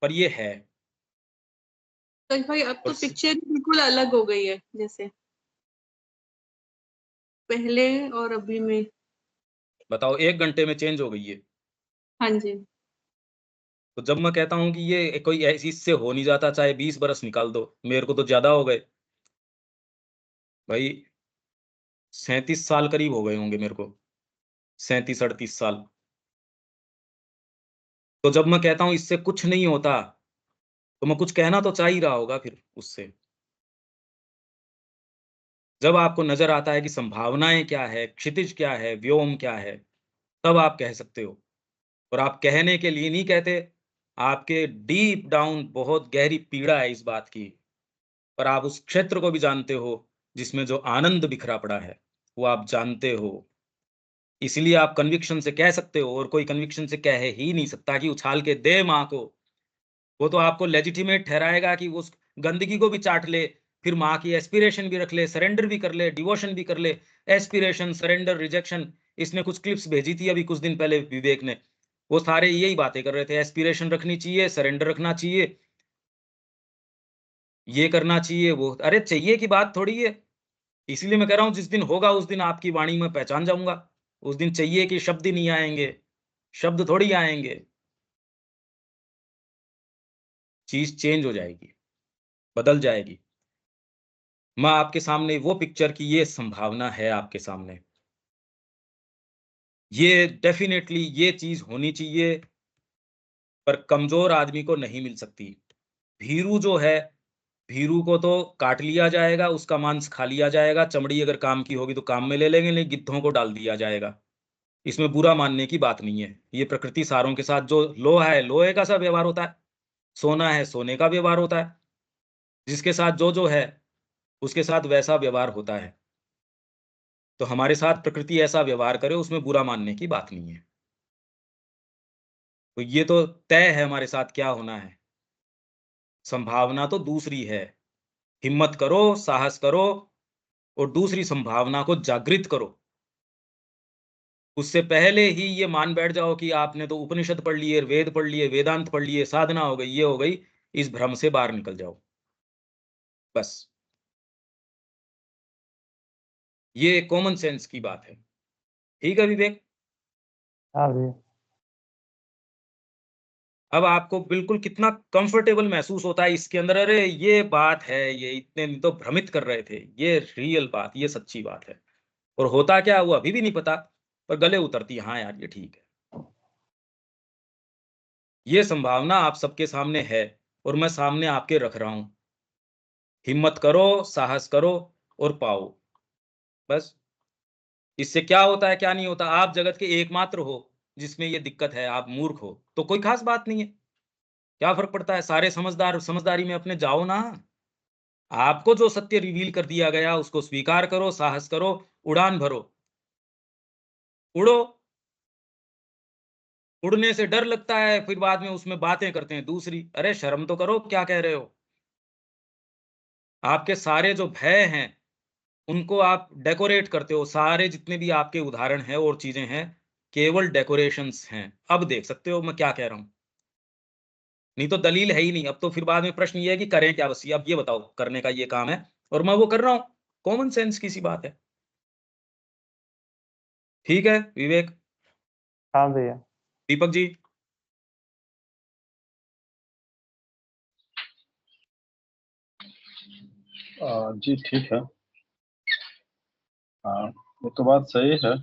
पर ये है। तो भाई अब तो और पिक्चर बिल्कुल अलग हो गई है, जैसे पहले और अभी में। बताओ 1 घंटे में चेंज हो गई है। हाँ जी। तो जब मैं कहता हूँ कि ये कोई ऐसी इससे हो नहीं जाता, चाहे 20 बरस निकाल दो, मेरे को तो ज्यादा हो गए भाई। 37 साल करीब हो गए होंगे मेरे को, 37-38 साल। तो जब मैं कहता हूँ इससे कुछ नहीं होता, तो मैं कुछ कहना तो चाह ही रहा होगा फिर उससे। जब आपको नजर आता है कि संभावनाएं क्या है, क्षितिज क्या है, व्योम क्या है, तब आप कह सकते हो। और आप कहने के लिए नहीं कहते, आपके डीप डाउन बहुत गहरी पीड़ा है इस बात की, पर आप उस क्षेत्र को भी जानते हो जिसमें जो आनंद बिखरा पड़ा है, वो आप जानते हो। इसलिए आप कन्विक्शन से कह सकते हो, और कोई कन्विक्शन से कह ही नहीं सकता कि उछाल के दे माँ को। वो तो आपको लेजिटिमेट ठहराएगा कि वो उस गंदगी को भी चाट ले, फिर माँ की एस्पिरेशन भी रख ले, सरेंडर भी कर ले, डिवोशन भी कर ले। एस्पिरेशन, सरेंडर, रिजेक्शन, इसने कुछ क्लिप्स भेजी थी अभी कुछ दिन पहले विवेक ने, वो सारे यही बातें कर रहे थे। एस्पिरेशन रखनी चाहिए, सरेंडर रखना चाहिए, ये करना चाहिए, वो अरे चाहिए की बात थोड़ी है। इसलिए मैं कह रहा हूं जिस दिन होगा उस दिन आपकी वाणी में पहचान जाऊंगा। उस दिन चाहिए कि शब्द ही नहीं आएंगे, शब्द थोड़ी आएंगे, चीज चेंज हो जाएगी, बदल जाएगी। मैं आपके सामने वो पिक्चर की ये संभावना है आपके सामने, ये डेफिनेटली ये चीज होनी चाहिए, पर कमजोर आदमी को नहीं मिल सकती। भीरू जो है, भीरू को तो काट लिया जाएगा, उसका मांस खा लिया जाएगा, चमड़ी अगर काम की होगी तो काम में ले लेंगे, नहीं गिद्धों को डाल दिया जाएगा। इसमें बुरा मानने की बात नहीं है। ये प्रकृति सारों के साथ, जो लोहा है लोहे का सा व्यवहार होता है, सोना है सोने का व्यवहार होता है। जिसके साथ जो जो है उसके साथ वैसा व्यवहार होता है। तो हमारे साथ प्रकृति ऐसा व्यवहार करे, उसमें बुरा मानने की बात नहीं है। तो ये तो तय है हमारे साथ क्या होना है। संभावना तो दूसरी है। हिम्मत करो, साहस करो, और दूसरी संभावना को जागृत करो। उससे पहले ही ये मान बैठ जाओ कि आपने तो उपनिषद पढ़ लिए, वेद पढ़ लिए, वेदांत पढ़ लिए, साधना हो गई, ये हो गई, इस भ्रम से बाहर निकल जाओ बस। ये कॉमन सेंस की बात है। ठीक है विवेक? हाँ भैया। अब आपको बिल्कुल कितना कंफर्टेबल महसूस होता है इसके अंदर, अरे ये बात है, ये इतने दिन तो भ्रमित कर रहे थे, ये रियल बात, ये सच्ची बात है। और होता क्या वो अभी भी नहीं पता, पर गले उतरती, हाँ यार ये ठीक है। ये संभावना आप सबके सामने है, और मैं सामने आपके रख रहा हूं। हिम्मत करो, साहस करो, और पाओ बस। इससे क्या होता है क्या नहीं होता, आप जगत के एकमात्र हो जिसमें ये दिक्कत है। आप मूर्ख हो तो कोई खास बात नहीं है, क्या फर्क पड़ता है? सारे समझदार समझदारी में अपने जाओ ना। आपको जो सत्य रिवील कर दिया गया उसको स्वीकार करो, साहस करो, उड़ान भरो, उड़ो। उड़ने से डर लगता है, फिर बाद में उसमें बातें करते हैं दूसरी। अरे शर्म तो करो, क्या कह रहे हो? आपके सारे जो भय हैं उनको आप डेकोरेट करते हो, सारे जितने भी आपके उदाहरण हैं और चीजें हैं, केवल डेकोरेशंस हैं। अब देख सकते हो मैं क्या कह रहा हूं, नहीं तो दलील है ही नहीं। अब तो फिर बाद में प्रश्न ये है कि करें क्या, बस अब ये बताओ, करने का ये काम है और मैं वो कर रहा हूं। कॉमन सेंस की सी बात है। ठीक है विवेक? हाँ भैया। दीपक जी? जी ठीक है। ये तो बात सही है।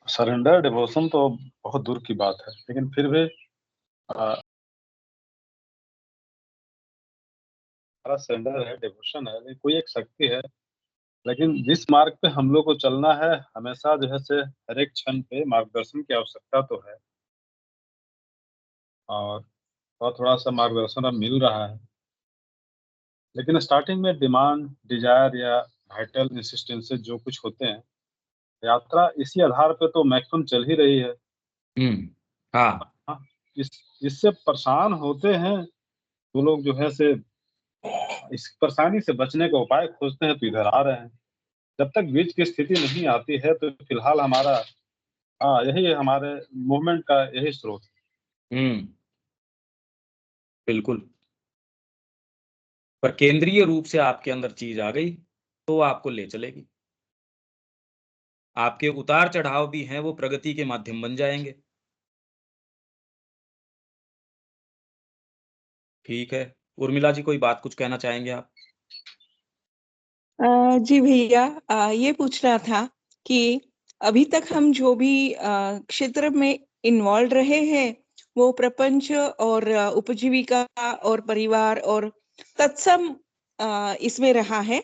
सरेंडर डिवोशन तो बहुत दूर की बात है, लेकिन फिर भी हमारा सरेंडर है, डिवोशन है, लेकिन कोई एक शक्ति है लेकिन जिस मार्ग पे हम लोग को चलना है, हमेशा जो है से हर एक क्षण पे मार्गदर्शन की आवश्यकता तो है, और थोड़ा सा मार्गदर्शन अब मिल रहा है। लेकिन स्टार्टिंग में डिमांड, डिजायर या वाइटल इंसिस्टेंसेस जो कुछ होते हैं, यात्रा इसी आधार पे तो मैक्सिमम चल ही रही है। हाँ, हाँ, इससे परेशान होते हैं वो लोग, जो है से इस परेशानी से बचने का उपाय खोजते हैं, तो इधर आ रहे हैं। जब तक बीच की स्थिति नहीं आती है, तो फिलहाल हमारा यही है, हमारे मूवमेंट का यही स्रोत है। बिल्कुल। पर केंद्रीय रूप से आपके अंदर चीज आ गई तो आपको ले चलेगी। आपके उतार चढ़ाव भी हैं, वो प्रगति के माध्यम बन जाएंगे। ठीक है, उर्मिला जी कोई बात कुछ कहना चाहेंगे आप? जी भैया, ये पूछना था कि अभी तक हम जो भी क्षेत्र में इन्वॉल्व रहे हैं, वो प्रपंच और उपजीविका और परिवार और तत्सम इसमें रहा है।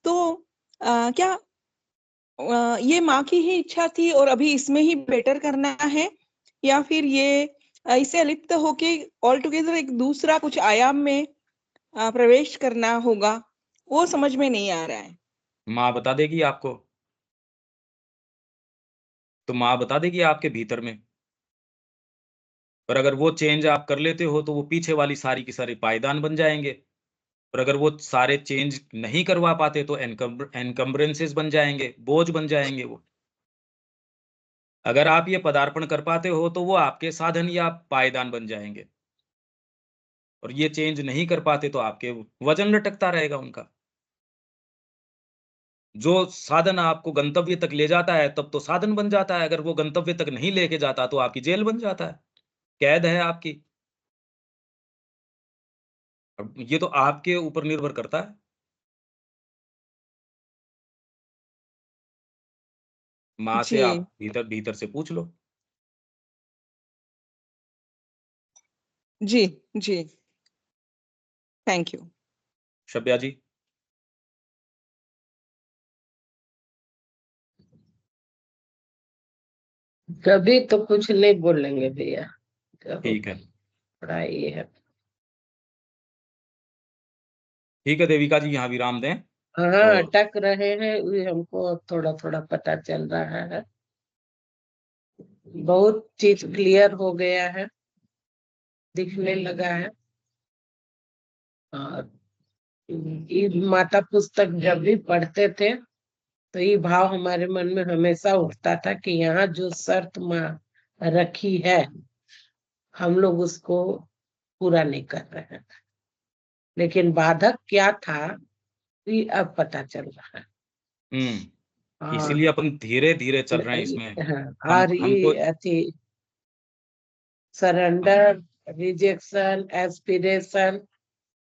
तो क्या ये माँ की ही इच्छा थी और अभी इसमें ही बेटर करना है, या फिर ये इससे अलिप्त होके ऑल टुगेदर एक दूसरा कुछ आयाम में प्रवेश करना होगा? वो समझ में नहीं आ रहा है। माँ बता देगी आपको, तो माँ बता देगी आपके भीतर में। पर अगर वो चेंज आप कर लेते हो तो वो पीछे वाली सारी की सारी पायदान बन जाएंगे। और अगर वो सारे चेंज नहीं करवा पाते तो एनकम्बरेंसेस बन जाएंगे, बोझ बन जाएंगे वो। अगर आप ये पदार्पण कर पाते हो तो वो आपके साधन या पायदान बन जाएंगे। और ये चेंज नहीं कर पाते तो आपके वजन लटकता रहेगा उनका। जो साधन आपको गंतव्य तक ले जाता है तब तो साधन बन जाता है, अगर वो गंतव्य तक नहीं लेके जाता तो आपकी जेल बन जाता है, कैद है आपकी। अब ये तो आपके ऊपर निर्भर करता है। माँ से जी, आप भीतर भीतर से पूछ लो। जी, जी। Thank you. शब्या जी। कभी तो कुछ नहीं बोलेंगे भैया, जब ठीक है, थोड़ा ये है। ठीक है देविका जी, यहाँ विराम दें। हाँ, और अटक रहे हैं, ये हमको थोड़ा थोड़ा पता चल रहा है। बहुत चीज क्लियर हो गया है, दिखने लगा है। और ये माता पुस्तक जब भी पढ़ते थे तो ये भाव हमारे मन में हमेशा उठता था कि यहाँ जो शर्त माँ रखी है, हम लोग उसको पूरा नहीं कर रहे हैं। लेकिन बाधक क्या था, ये अब पता चल रहा है। इसीलिए और अपन धीरे धीरे चल रहे हैं इसमें। हाँ, हम और हमको ये अति सरेंडर, रिजेक्शन, एस्पिरेशन,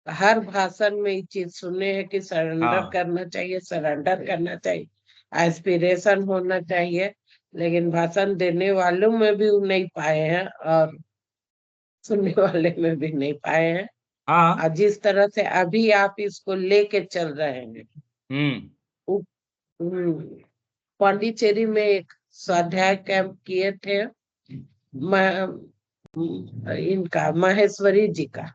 हर भाषण में ये चीज सुने हैं कि सरेंडर हाँ, करना चाहिए, सरेंडर करना चाहिए, एस्पिरेशन होना चाहिए। लेकिन भाषण देने वालों में भी वो नहीं पाए हैं और सुनने वाले में भी नहीं पाए हैं। हाँ। और जिस तरह से अभी आप इसको लेके चल रहे हैं, हम्म उ- पांडिचेरी में एक स्वाध्याय कैंप किए थे, इनका माहेश्वरी जी का।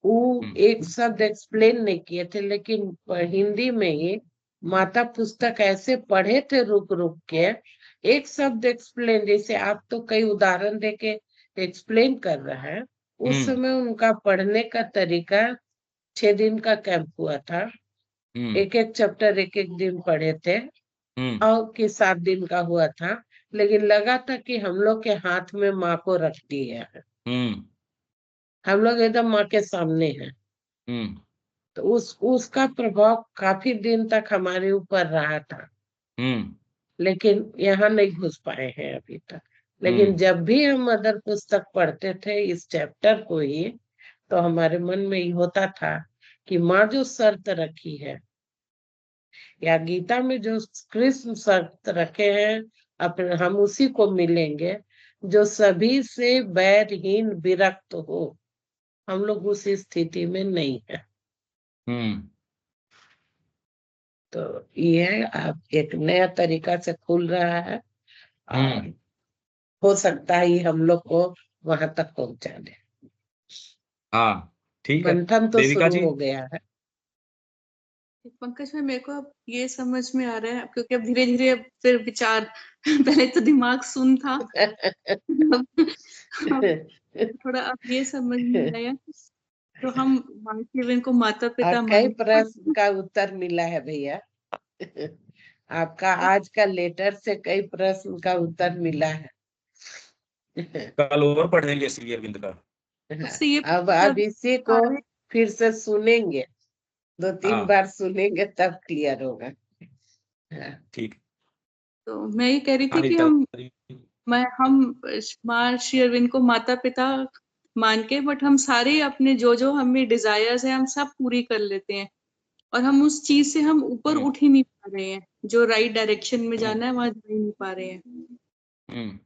वो हम्म एक शब्द एक्सप्लेन नहीं किए थे, लेकिन हिंदी में ही माता पुस्तक ऐसे पढ़े थे रुक रुक के, एक शब्द एक्सप्लेन, जैसे आप तो कई उदाहरण देके एक्सप्लेन कर रहे हैं, उस हम्म समय उनका पढ़ने का तरीका, 6 दिन का कैंप हुआ था, हम्म एक एक चैप्टर एक एक दिन पढ़े थे, हम्म और के 7 दिन का हुआ था। लेकिन लगा था कि हम लोग के हाथ में माँ को रख दी है, हम्म हम लोग एकदम माँ के सामने हैं। हम्म तो उसका प्रभाव काफी दिन तक हमारे ऊपर रहा था, हम्म लेकिन यहाँ नहीं घुस पाए हैं अभी तक। लेकिन हम्म जब भी हम मदर पुस्तक पढ़ते थे इस चैप्टर को ही, तो हमारे मन में ये होता था कि माँ जो शर्त रखी है, या गीता में जो कृष्ण शर्त रखे हैं, अपने हम उसी को मिलेंगे, जो सभी से बैरहीन विरक्त हो। हम लोग उस स्थिति में नहीं है। हम्म तो ये आप एक नया तरीका से खुल रहा है और हो सकता है ये हम लोग को वहां तक पहुंचा दे। हाँ ठीक है मंथन तो देविका शुरू जी। हो गया है। पंकज भाई मेरे को अब ये समझ में आ रहा है क्योंकि अब धीरे धीरे अब फिर विचार पहले तो दिमाग सुन था अब थोड़ा अब ये समझ में आया तो हम मानसिक को माता और पिता कई मानते प्रश्न का उत्तर मिला है भैया। आपका आज का लेटर से कई प्रश्न का उत्तर मिला है। कल और पढ़ेंगे श्री अरविंद का। उससे ये अब इसी को सारे फिर से सुनेंगे, 2-3 हाँ बार सुनेंगे तब क्लियर होगा। हाँ। ठीक। तो मैं ये कह रही थी हाँ कि रीता जी। हम माँ श्री अरविंद को माता पिता मान के बट हम सारे अपने जो जो हमें डिजायर्स है हम सब पूरी कर लेते हैं और हम उस चीज से हम ऊपर उठ ही नहीं पा रहे हैं, जो राइट डायरेक्शन में जाना है वहां जा ही नहीं पा रहे हैं।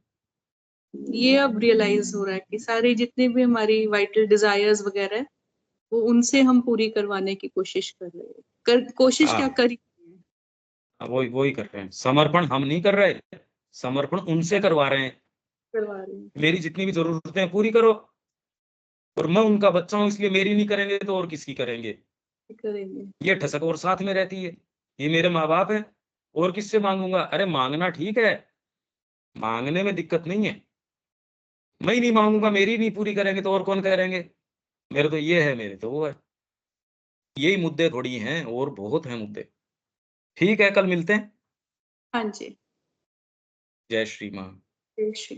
ये अब रियलाइज हो रहा है कि सारे जितने भी हमारी वाइटल डिजायर्स वगैरह है वो उनसे हम पूरी करवाने की कोशिश कर रहे हैं, कोशिश क्या हाँ करी वही कर रहे हैं। समर्पण हम नहीं कर रहे, समर्पण उनसे करवा रहे हैं। करवा रहे हैं, मेरी जितनी भी जरूरतें हैं पूरी करो, और मैं उनका बच्चा हूं इसलिए मेरी नहीं करेंगे तो और किसकी करेंगे। करेंगे। ये ठसक और साथ में रहती है। ये मेरे माँ बाप हैं, और किससे मांगूंगा? अरे मांगना ठीक है, मांगने में दिक्कत नहीं है। मैं ही नहीं मांगूंगा, मेरी नहीं पूरी करेंगे तो और कौन करेंगे? मेरे तो ये है, मेरे तो वो है। यही मुद्दे थोड़ी हैं, और बहुत हैं मुद्दे। ठीक है, कल मिलते हैं। हाँ जी, जय श्री माँ। जय श्री